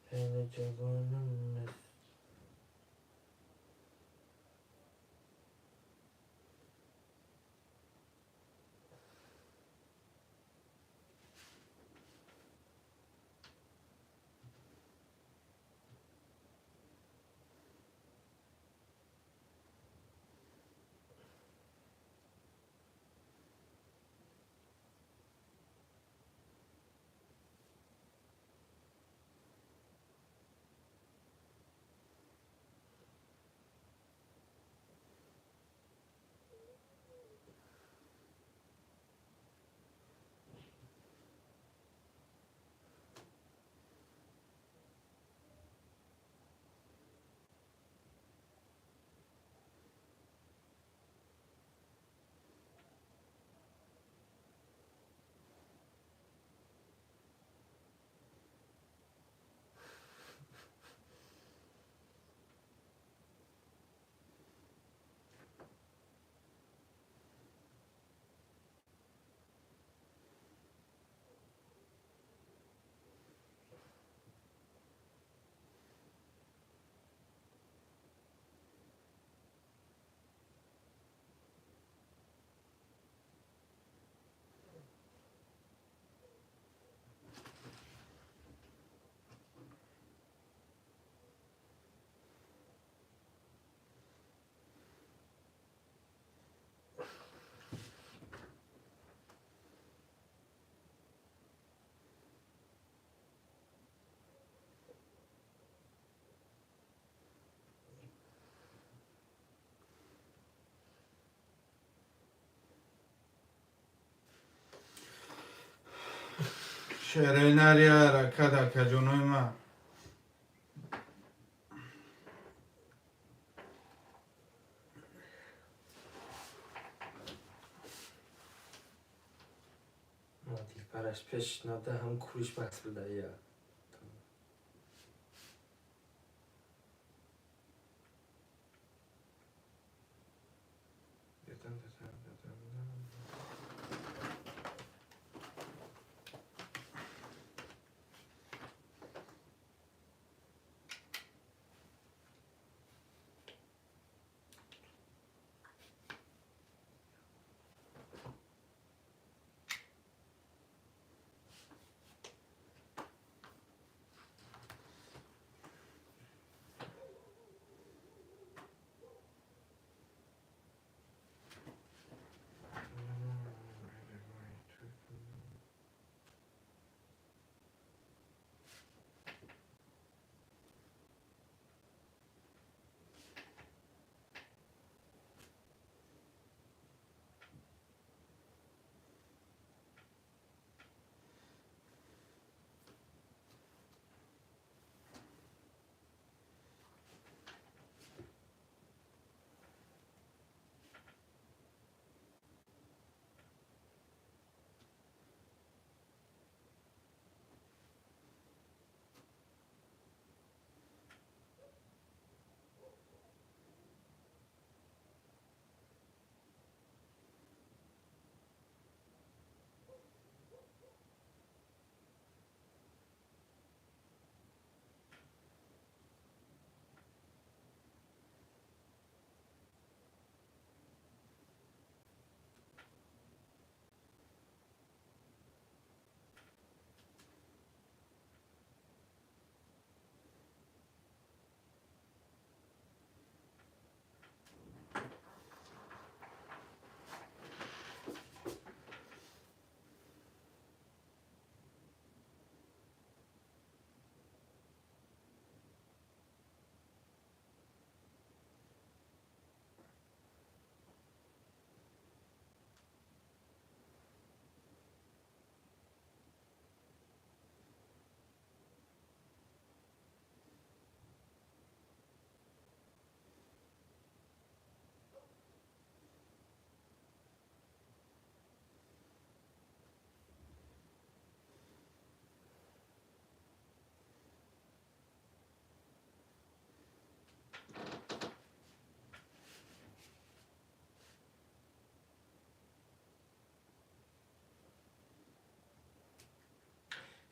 خیلی جوانم Şereynariya kada kaconuyma. مادی پرش پیش نده هم کوش بس بده یا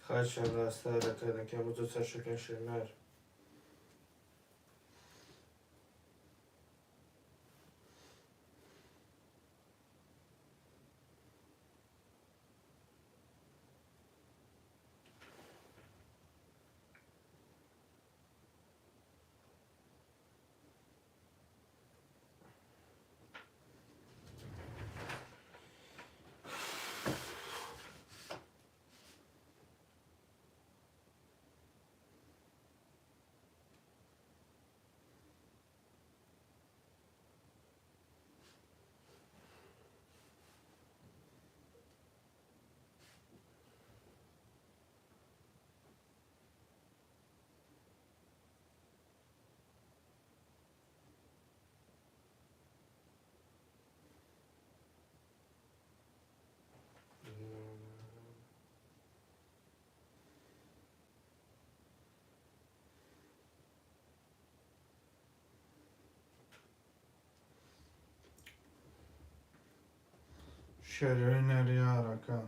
Kaçan rastlara kadın ki bu da şokan şeyler. Şerine riyarakan.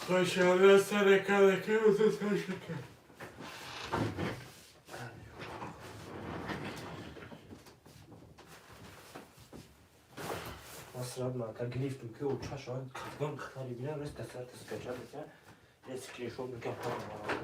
Kaçan rastlara kadın ki bu da şokan. Nasıl ma ka grif tu ki o çaş an kızgın kıtari bile rest tasar tıskaçar mesela. Eski şov bir kaptan var.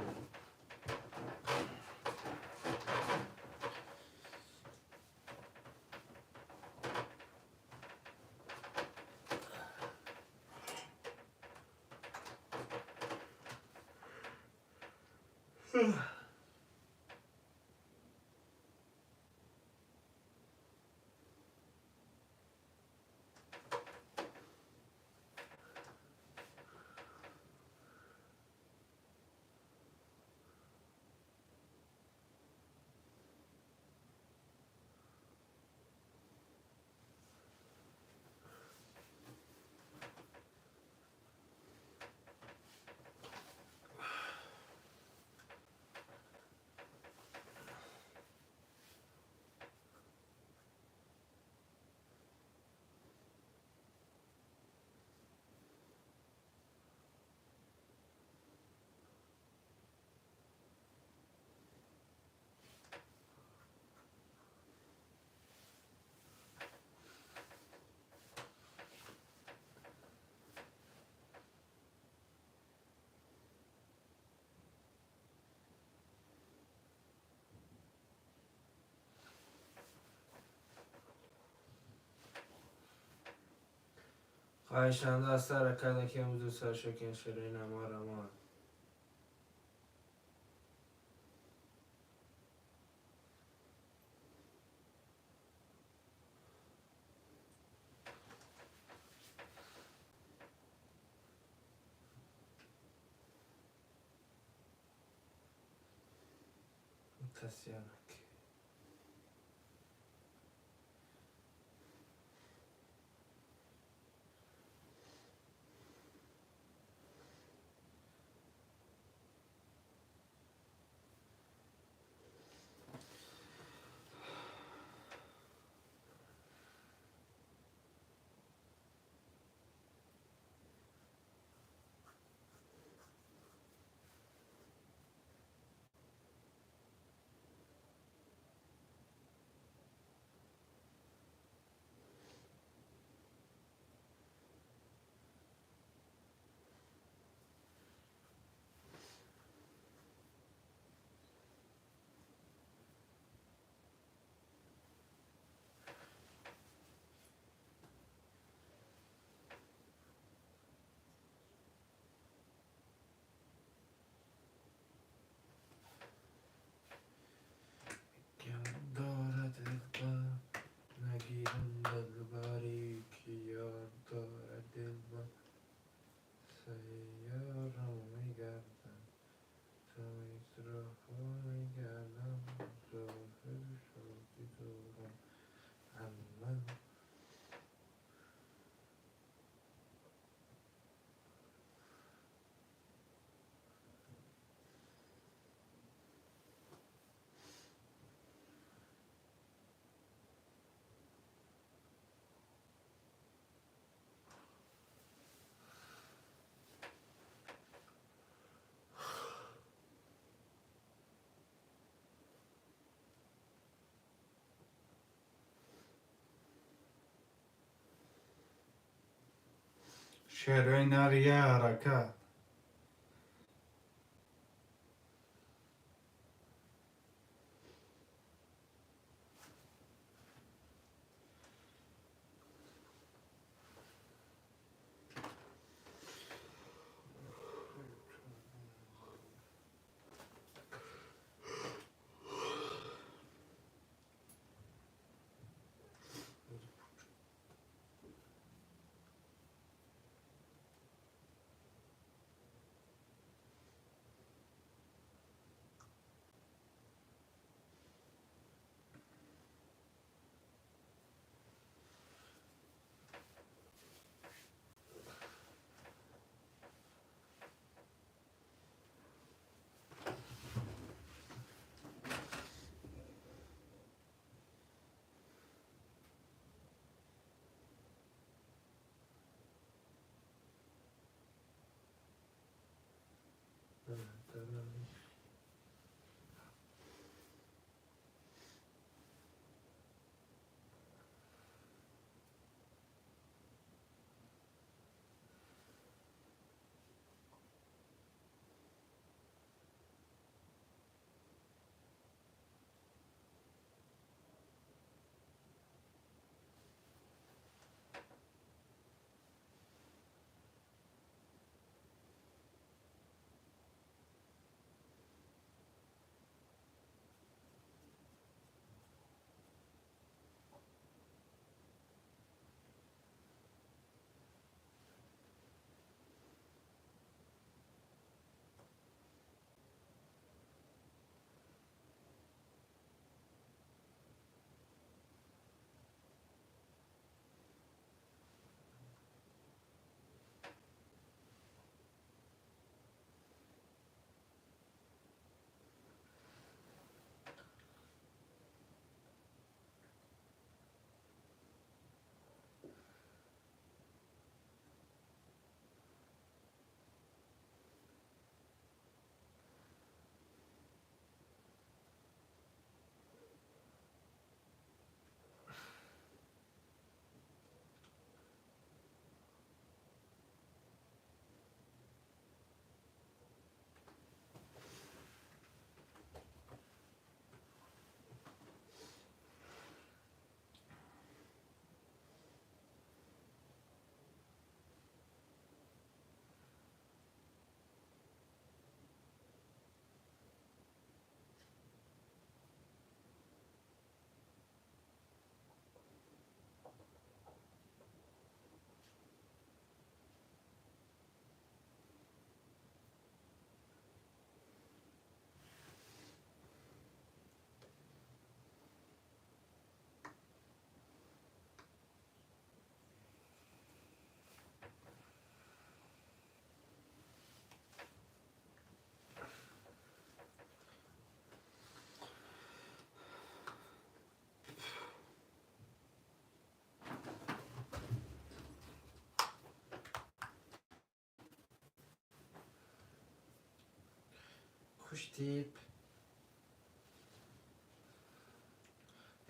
خواهشمند از سر کده که امروز سر شکن شرین اما رمان متسیانک دارد دلبر نگیرم دلبری که یار دارد دلبر سیارم میگردم تا اجراها میگردم ظاهر شادی دارم اما شعرهای نریه حرکت خوشتیب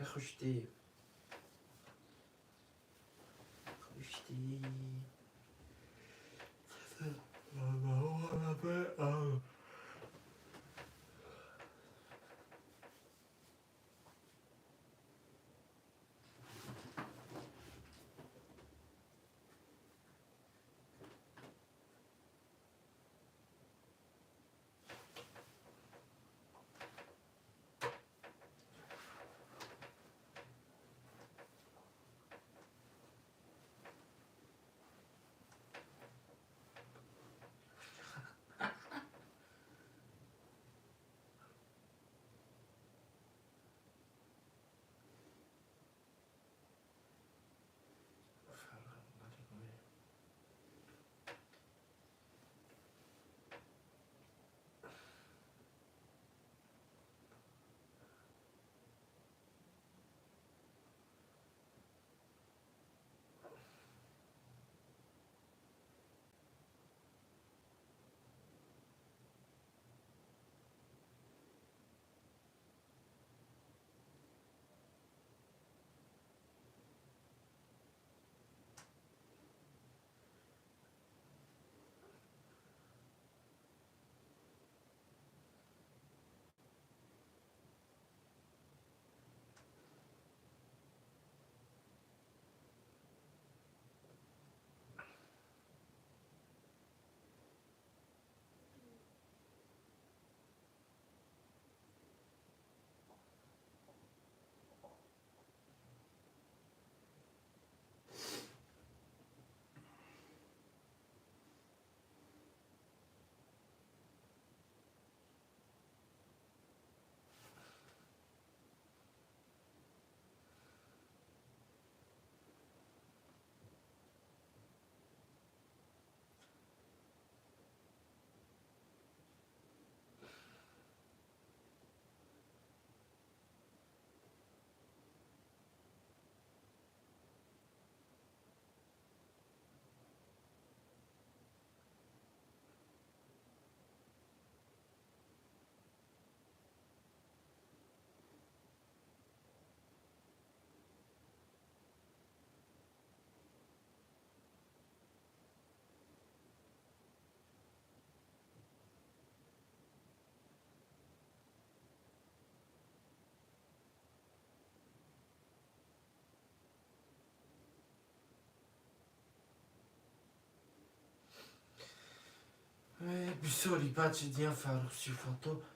خوشتیب خوشتیب Bisogna pace di fare si fatto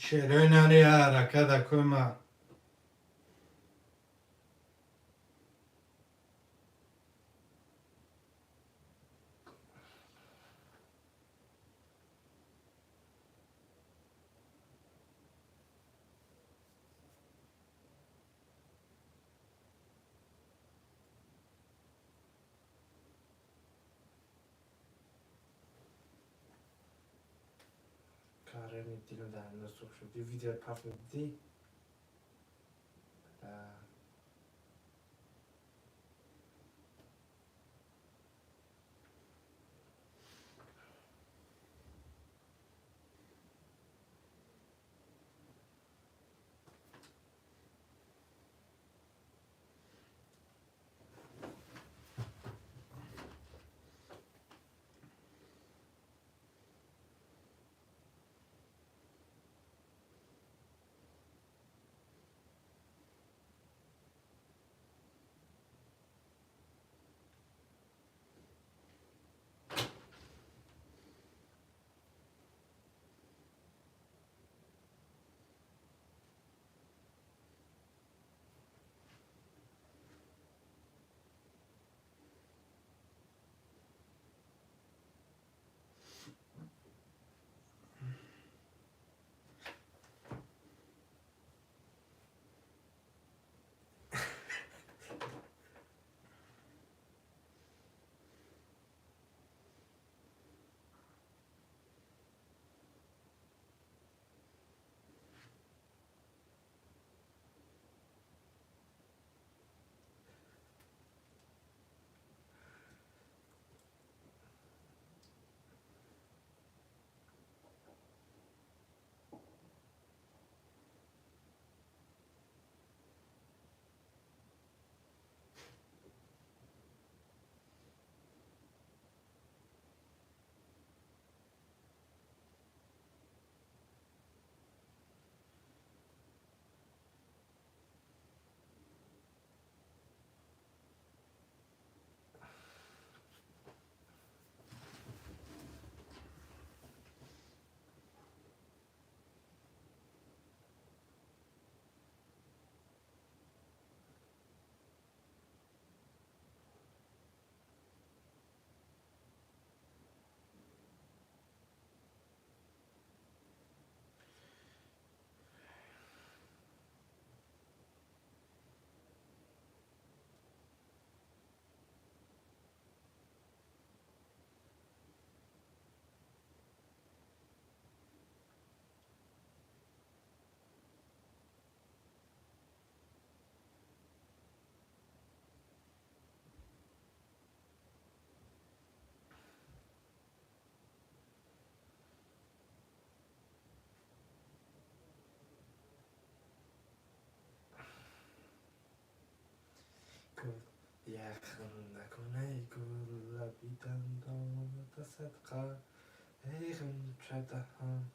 شیرای نانی حرکت اکوما. کاره میدیلم در نسخ شد یه ویدیو پاپ میدی یخم نکنه گل بیدن دامت صدقه ایغم شده هم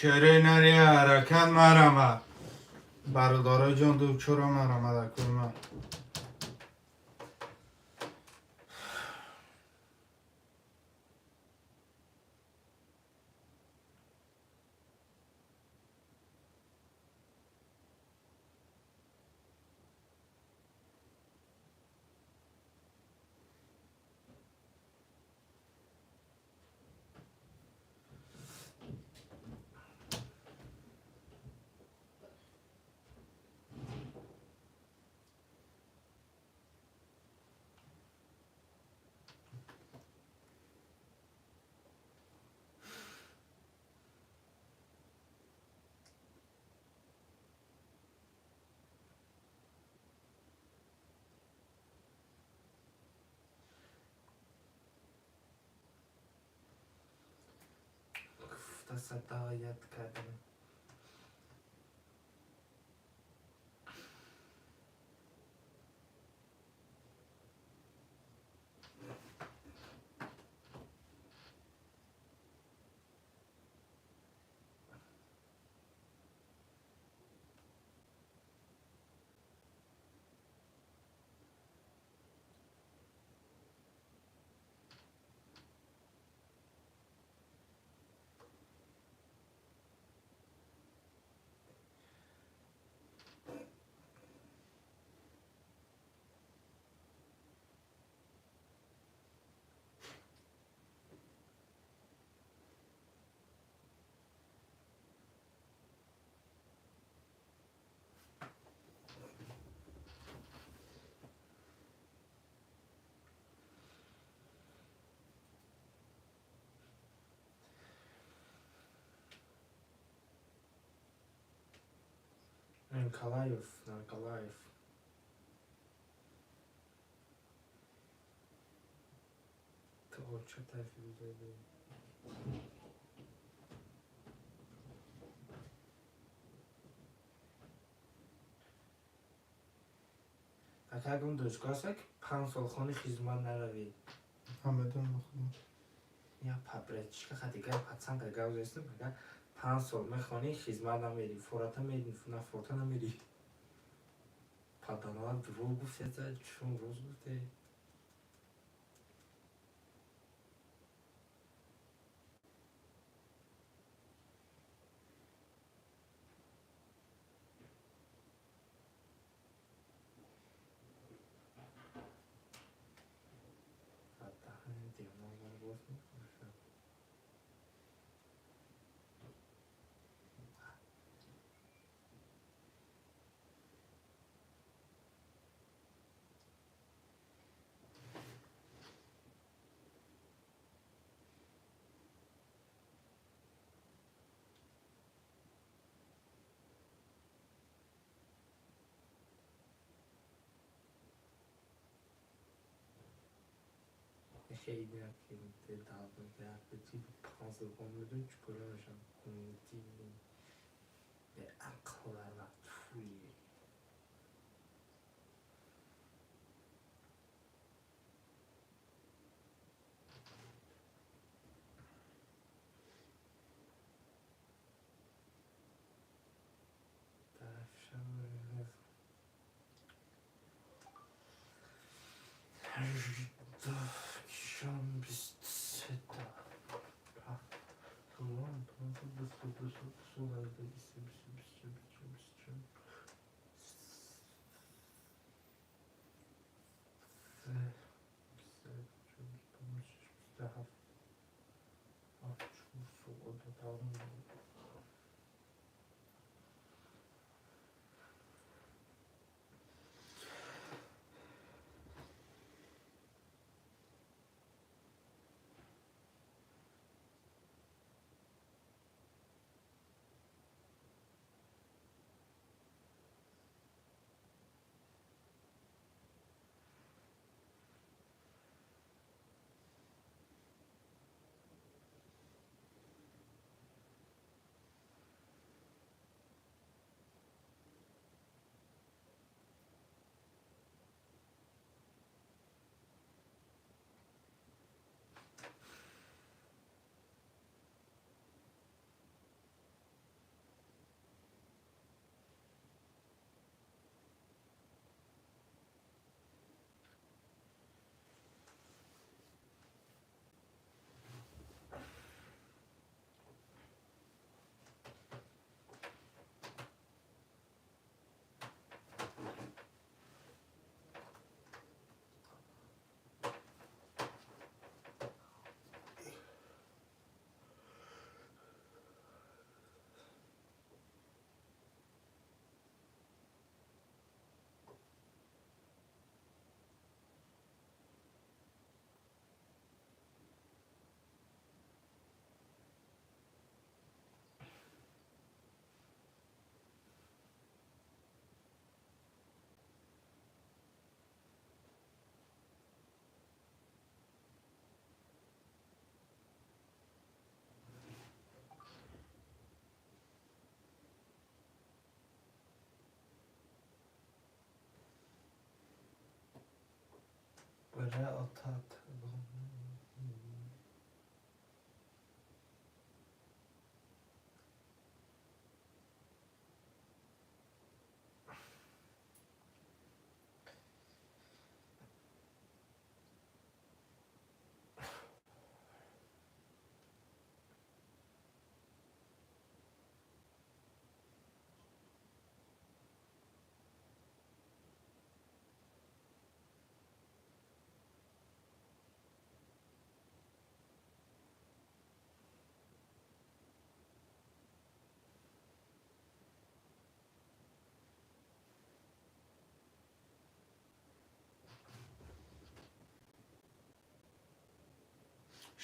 شیرای نانی حرکت مرمه. برادرای جان دو چرا مرمه اکوما. صدایت کردم. Николаев. تو چه تفیل داری؟ اگر اون داشتگاه که 5 سال خانه خیزمان نروید همدون بخونم یا پاپرچka دیگر پاتسانگا گاوزست میگه 5 سال میخوانی خیزمان نمیری فوراتا میری نه فوراتا نمیری پادانا رو گفته چون روز گفته خیلی اکتیویته دادم به اکتیویتی 5 سال میدون چیکار میشم کمیتی به عقل و توی شام 23 tamam 22 بره آتات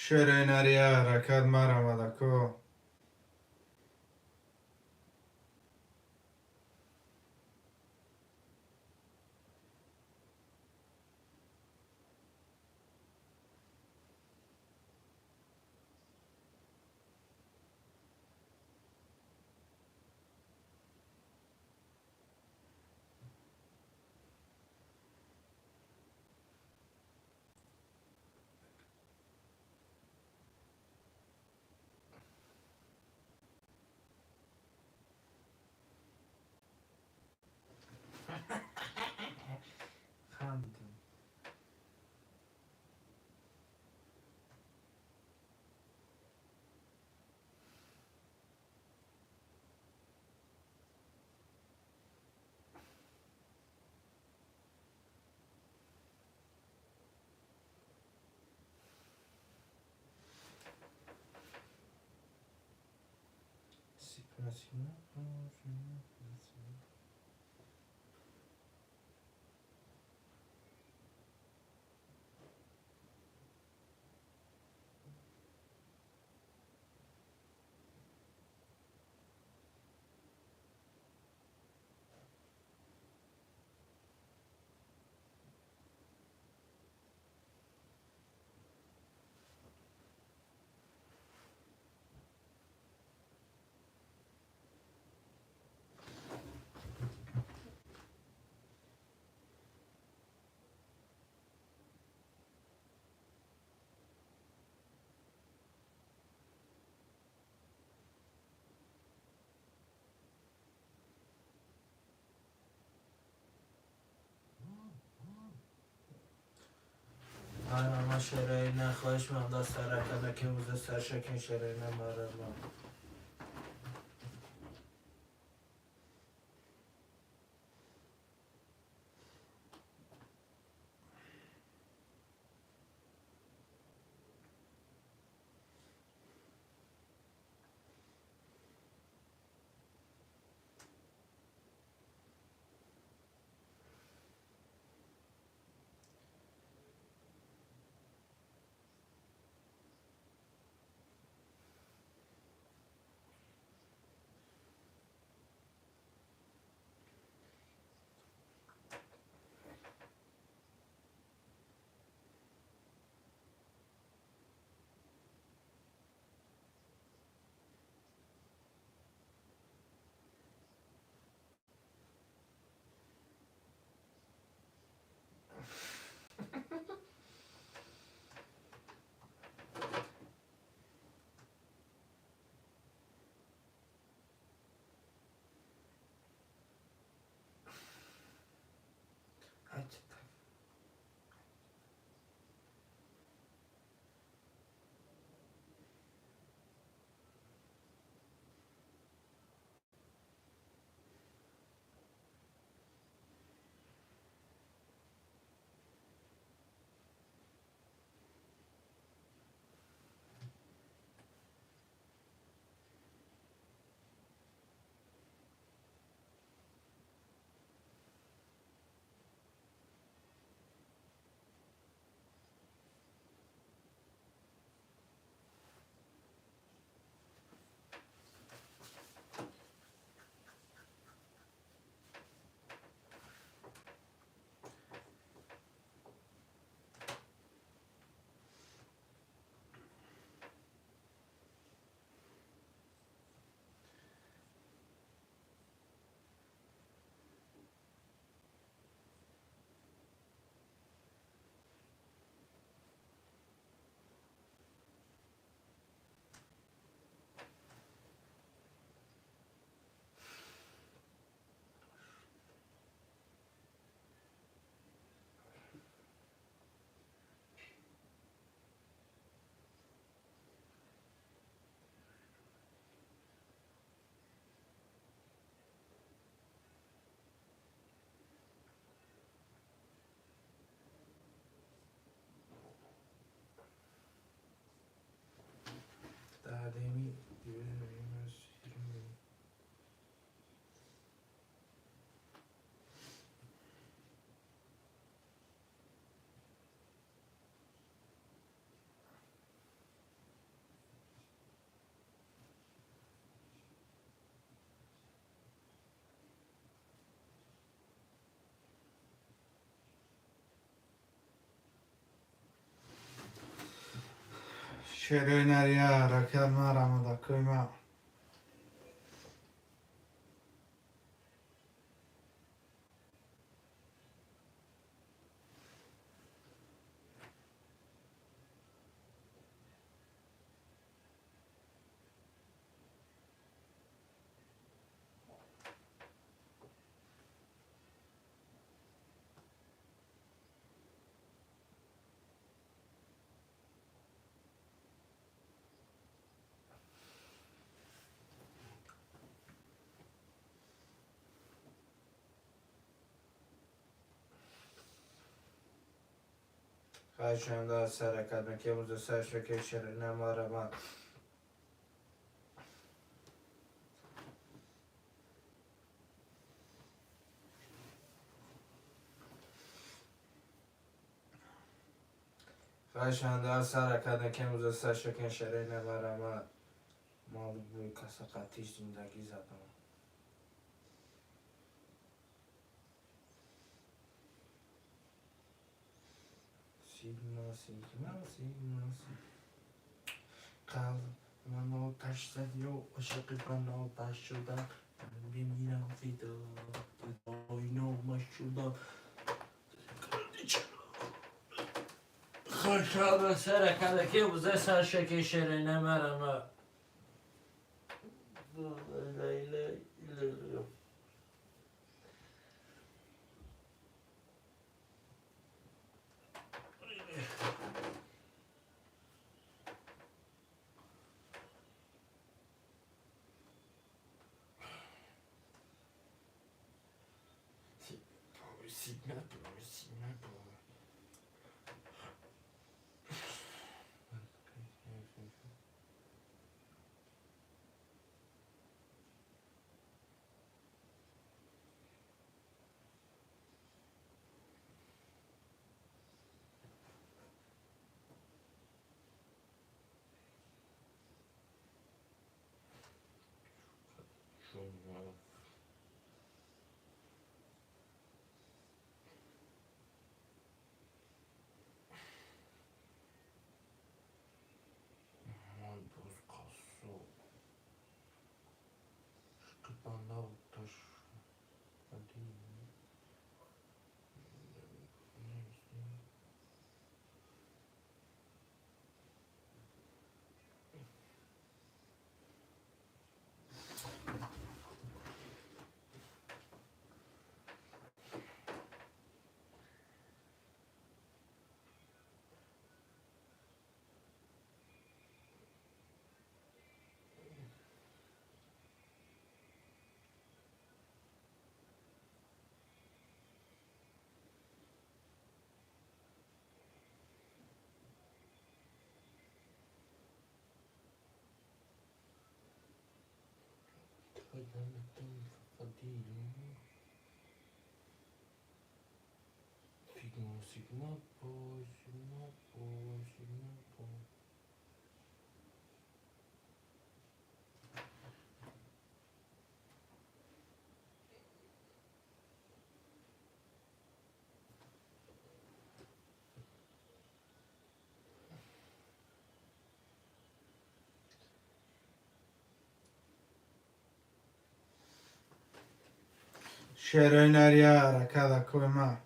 شرینریا رکد مرمدکو خندیم سیپراسیون ما شرینه خواهش مقدار سرکده که موزه سرشکن شرینه ماره Şereyneriya rakel maramada kıyma. خواهشمندم سر کردن که روز سر شکر شیرین مرمت خواهشمندم سر کردن که روز سر شکر شیرین مرمت ما بوی کس قطیش زندگی زدم سیگما قلب من آتش زدی و عاشق من آتش شدم من بمیرم فدا نامش شدم خوشحال سر کرده که بوزه سر شکر شیرین مرمت لیلی Sigma boy. Şereyneriya rakada kıyma.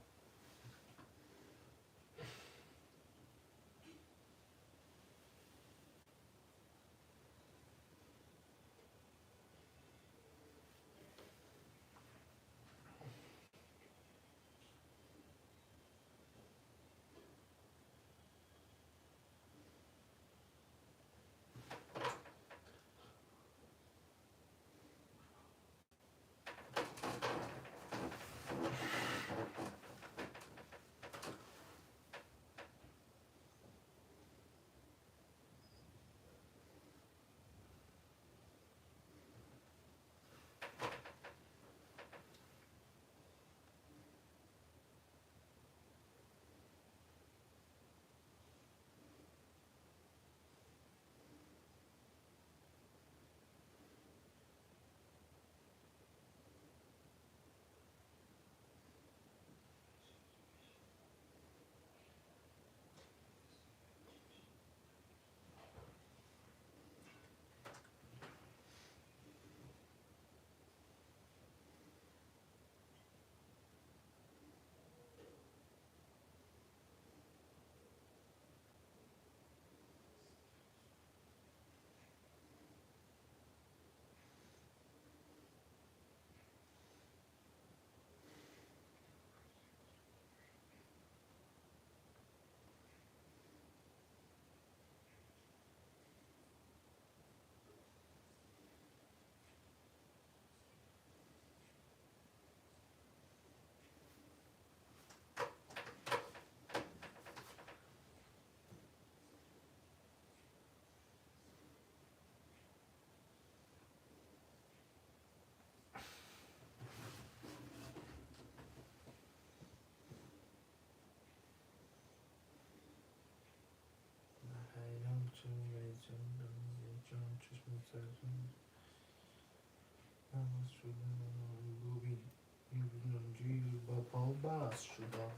باز شده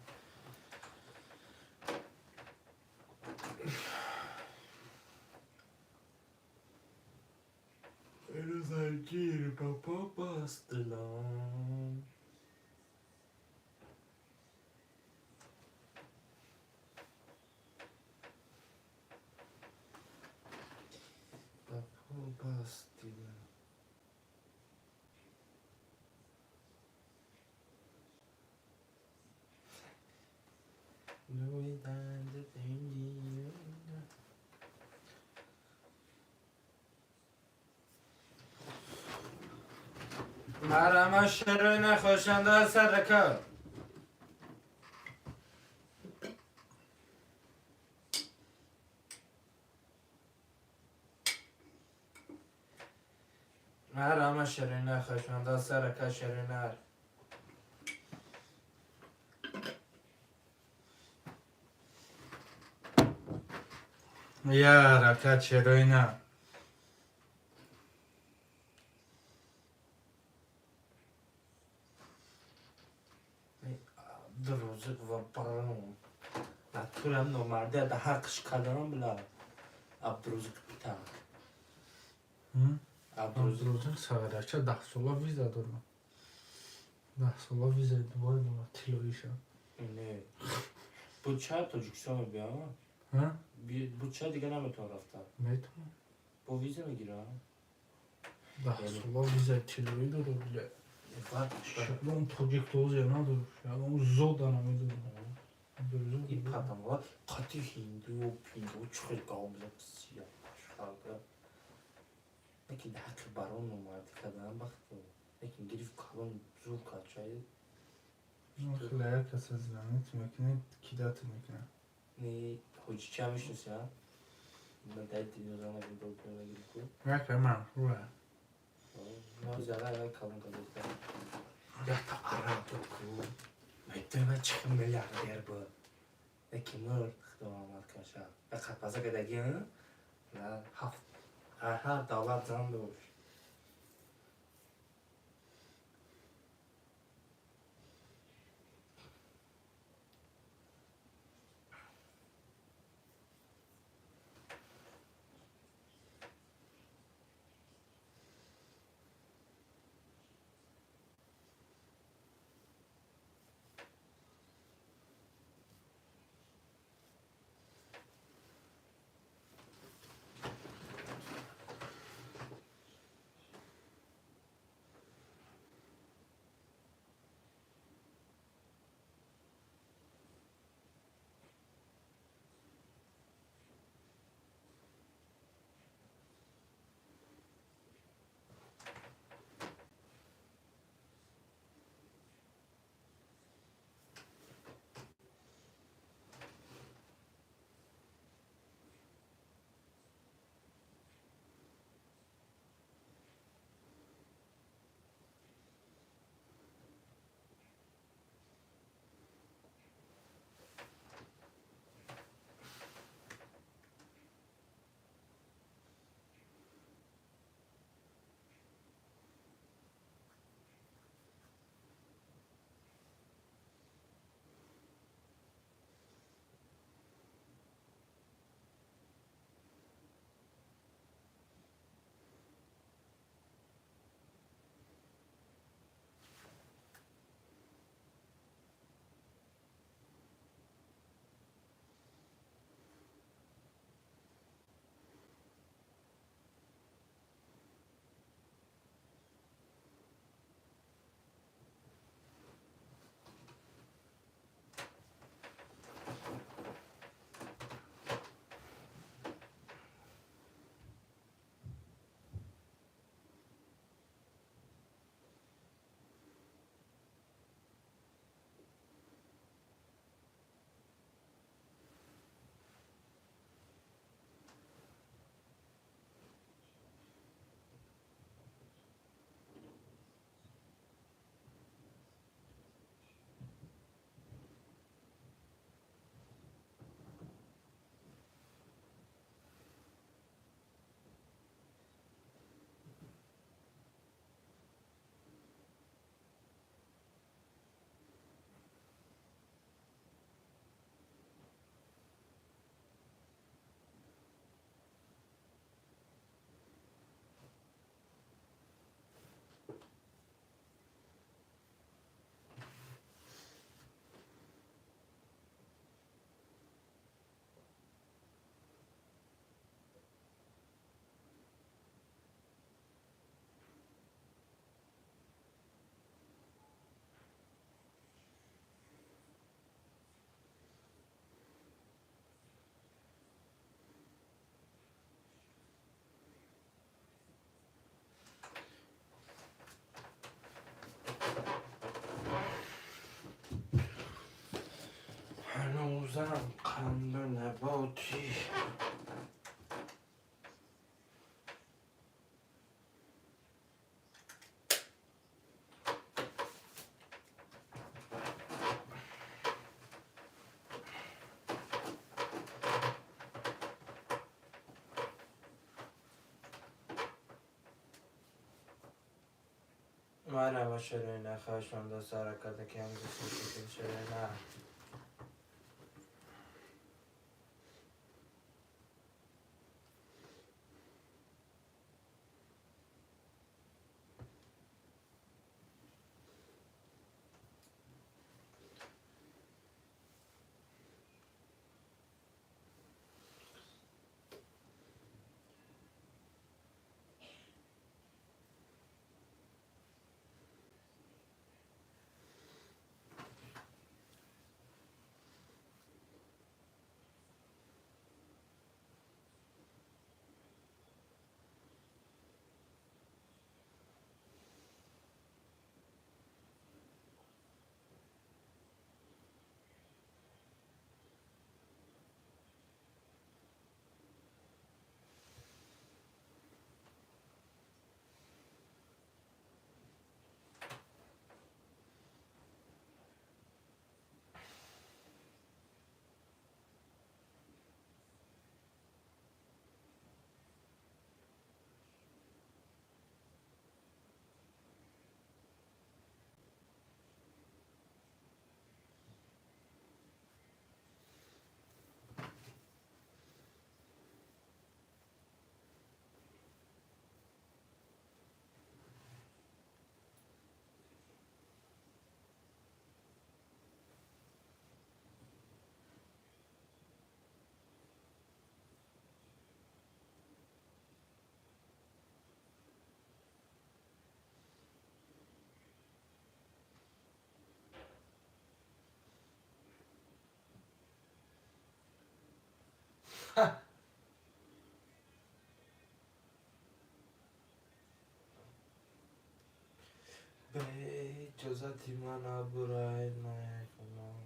روزگیر بابا باستلام بابا باستلام Lui dande tendi مرمه شروع نخوشنده سر کار مرمه شروع نخوشنده سر کار شروع نر یا رکت چرای نه دروزک و برام نتورم نمرده ده حقش کدام بلا عبدروزک بیتن عبدروزک روزن ساغرچه 10 ساله ویزا دارم 10 ساله ویزا دوباره دارم تیلویشم نه بود چه تاجیکستان بیا ها؟ بود چه دیگه نمیتون رفتن میتونم با ویزا میگیرم 10 ساله ویزا تیلوی دارم بله شکل اون تاجیک دوزی ندارم شکل اون زود نمیدونم این پدام ها قطعی هندو و پیندو چخیل قابل بسیار شاگه لیکن حق بران اومد کردن بخت لیکن گریف کلان زور کرد شاید خیلی کس از زمینت میکنه کیدات میکنه نه حجی چه میشنسی ها من داید دینو زنه بیدو کنه گریف کو یکی من روه نه زیاده اول کلان کرد یا تا عرب بود کو میتونه من چه میلیاردر بود لیکن مرد خدا آمد کنشم بخط پزا که دگی ها نه هر دولت زن دوش بزنم قند نباتی. Merhaba Şerine, hoş bulduk. Saraka'da kendisi seçildi Şerine. به اجازتی من برای نکنم.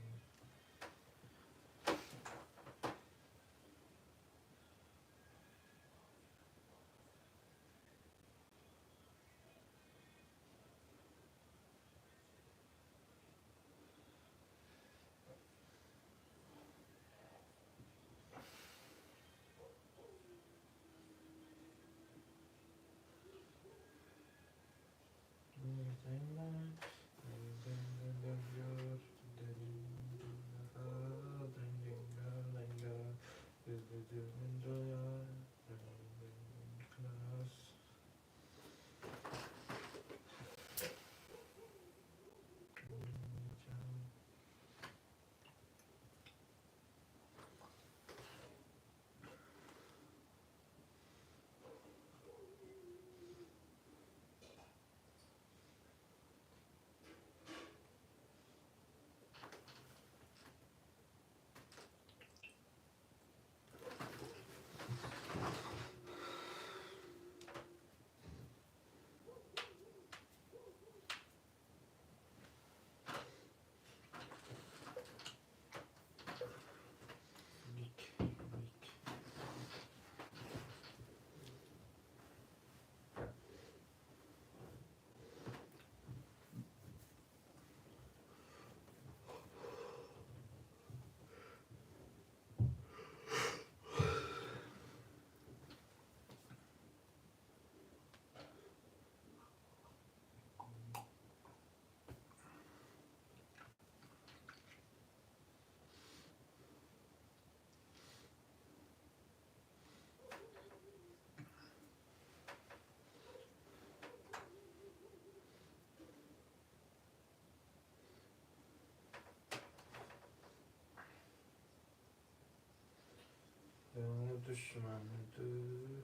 Düşmanıdır.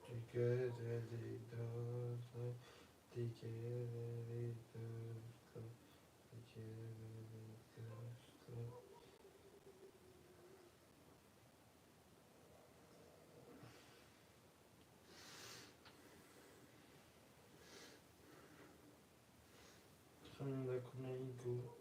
Digeleri dağlar, digeleri dağlar, digeleri dağlar. میگو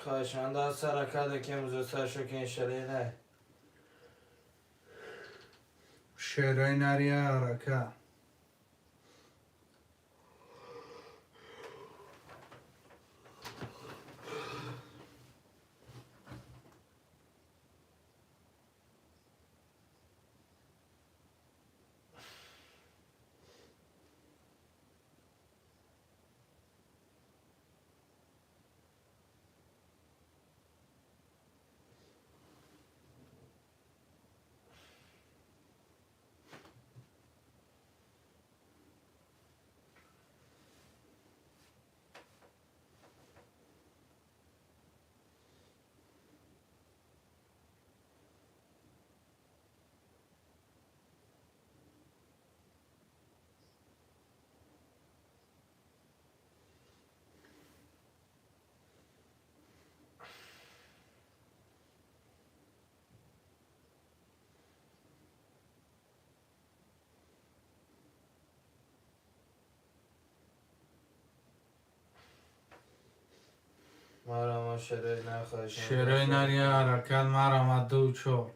خواهشمند از سرکده که امروز سرشو که این شلیله شعرهای نری حرکه مرا ما شعرهای نخواهشمند شعرهای نری حرکت مرا دو چور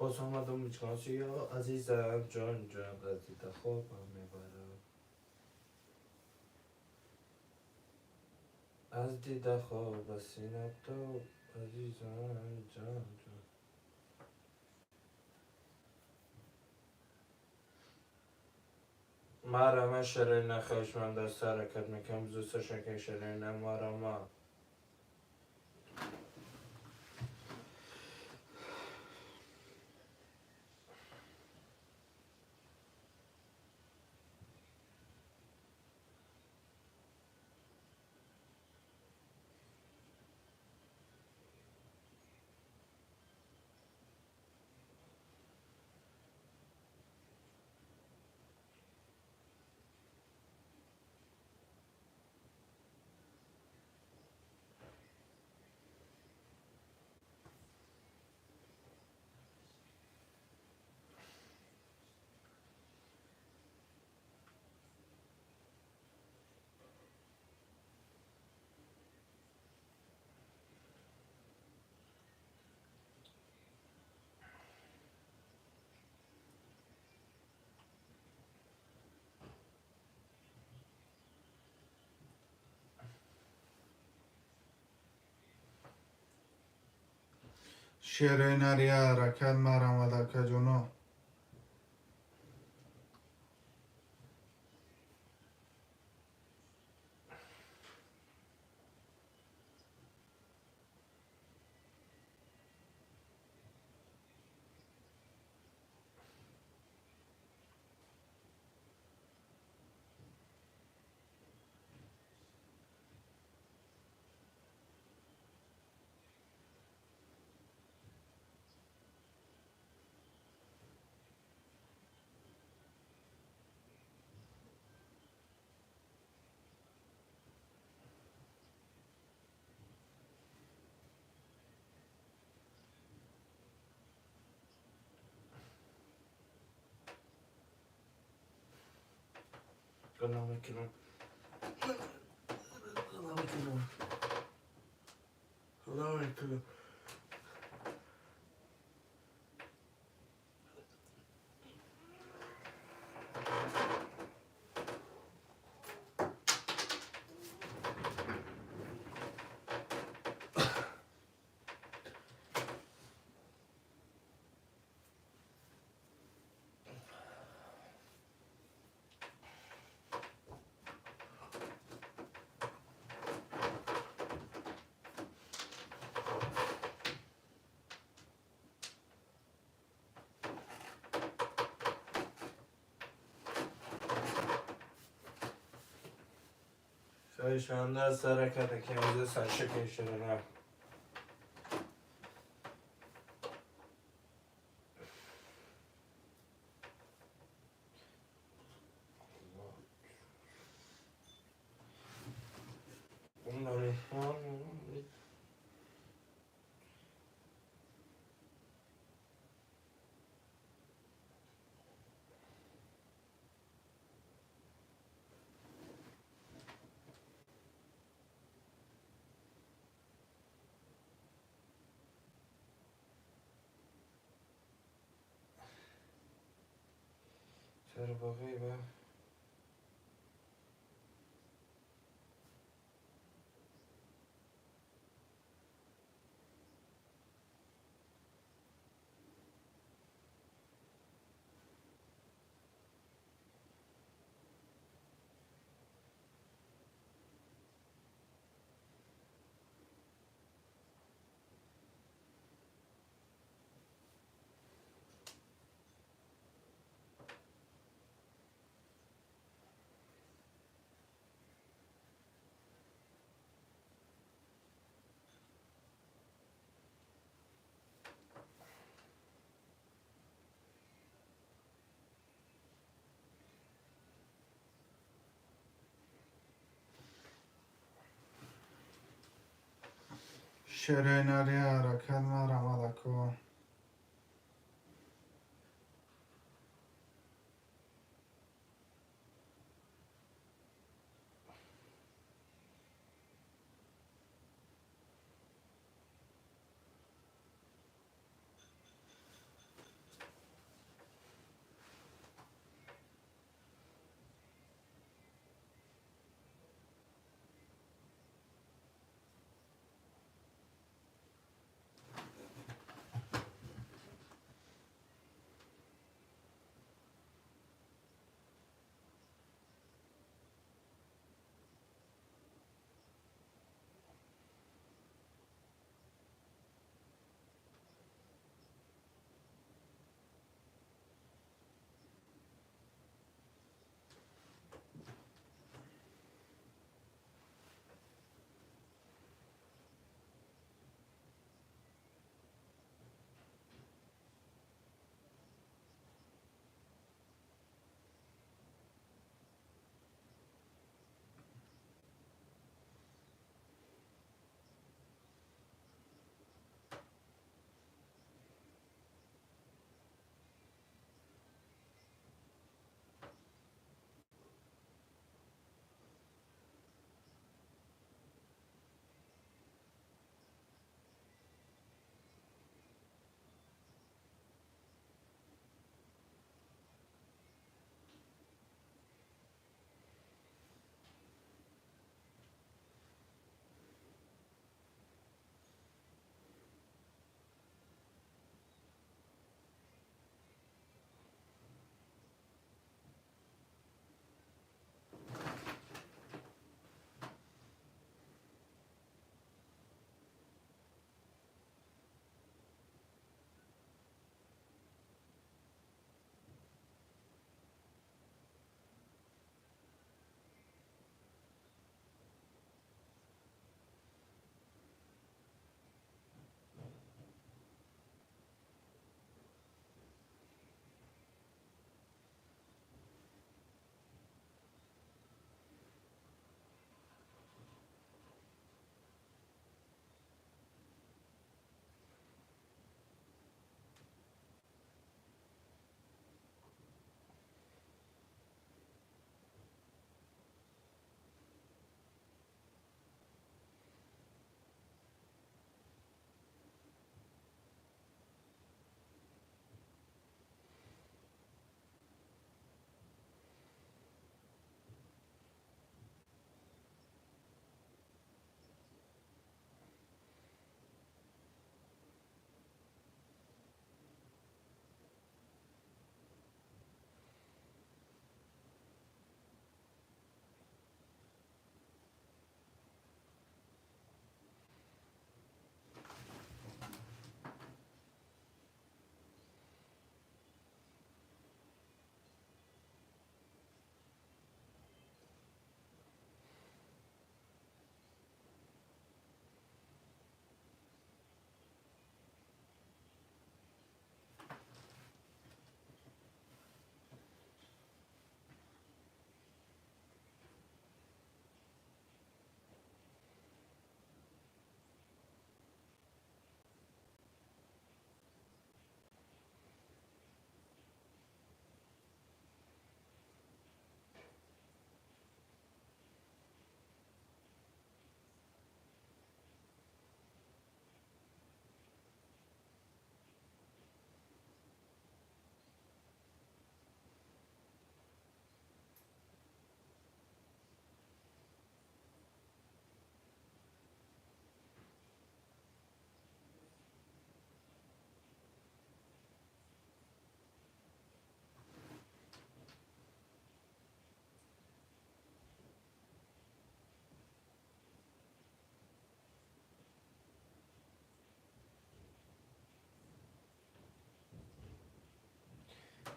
باز آمدم میچناسی یا عزیزم جان جان از دیده خوابم میبرم از دیده خواب سینه تو عزیزم جان جان مرا شرین نخواهش من دست حرکت میکنم زوستشون که شرین نمارا ما شیرینری حرکت مرم ودکه جونو گناه میکنم گناه میکنم گناه میکنم شایشان دست حرکت که امروز سرشکل شده چرا باقی با شیرینری حرکت مرم ودکه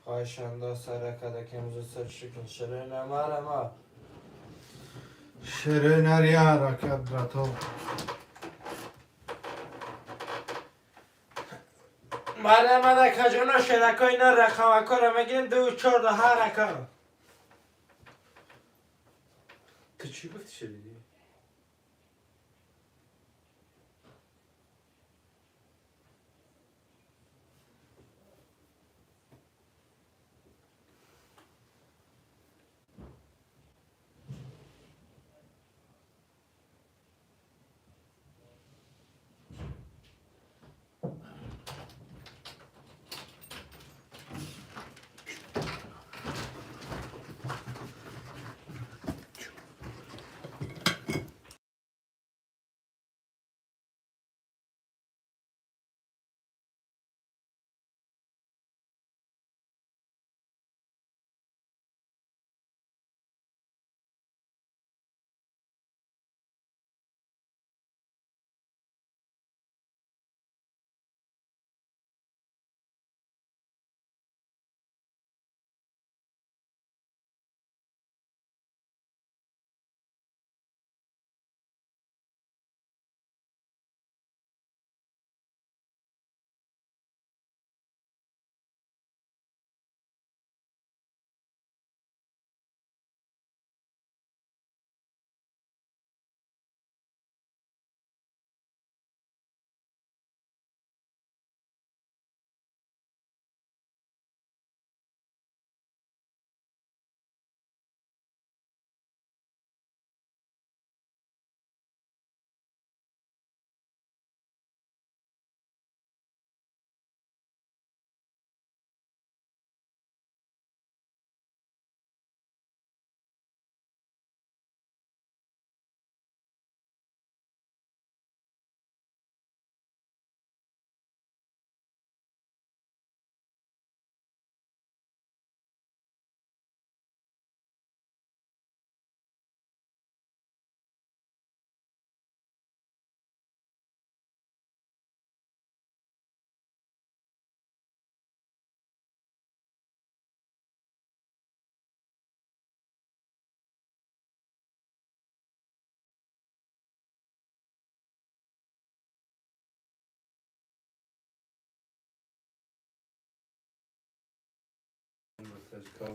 Ayşanda sarakada kemizi saçıkın şirine marama. Şirin ya rakat Marama da kacana şerakay ne rakama koramagin dü çorda haraka. Ты чё вытащили?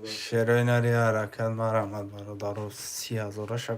شیرین یا rakat مرحمت برادر و 30,000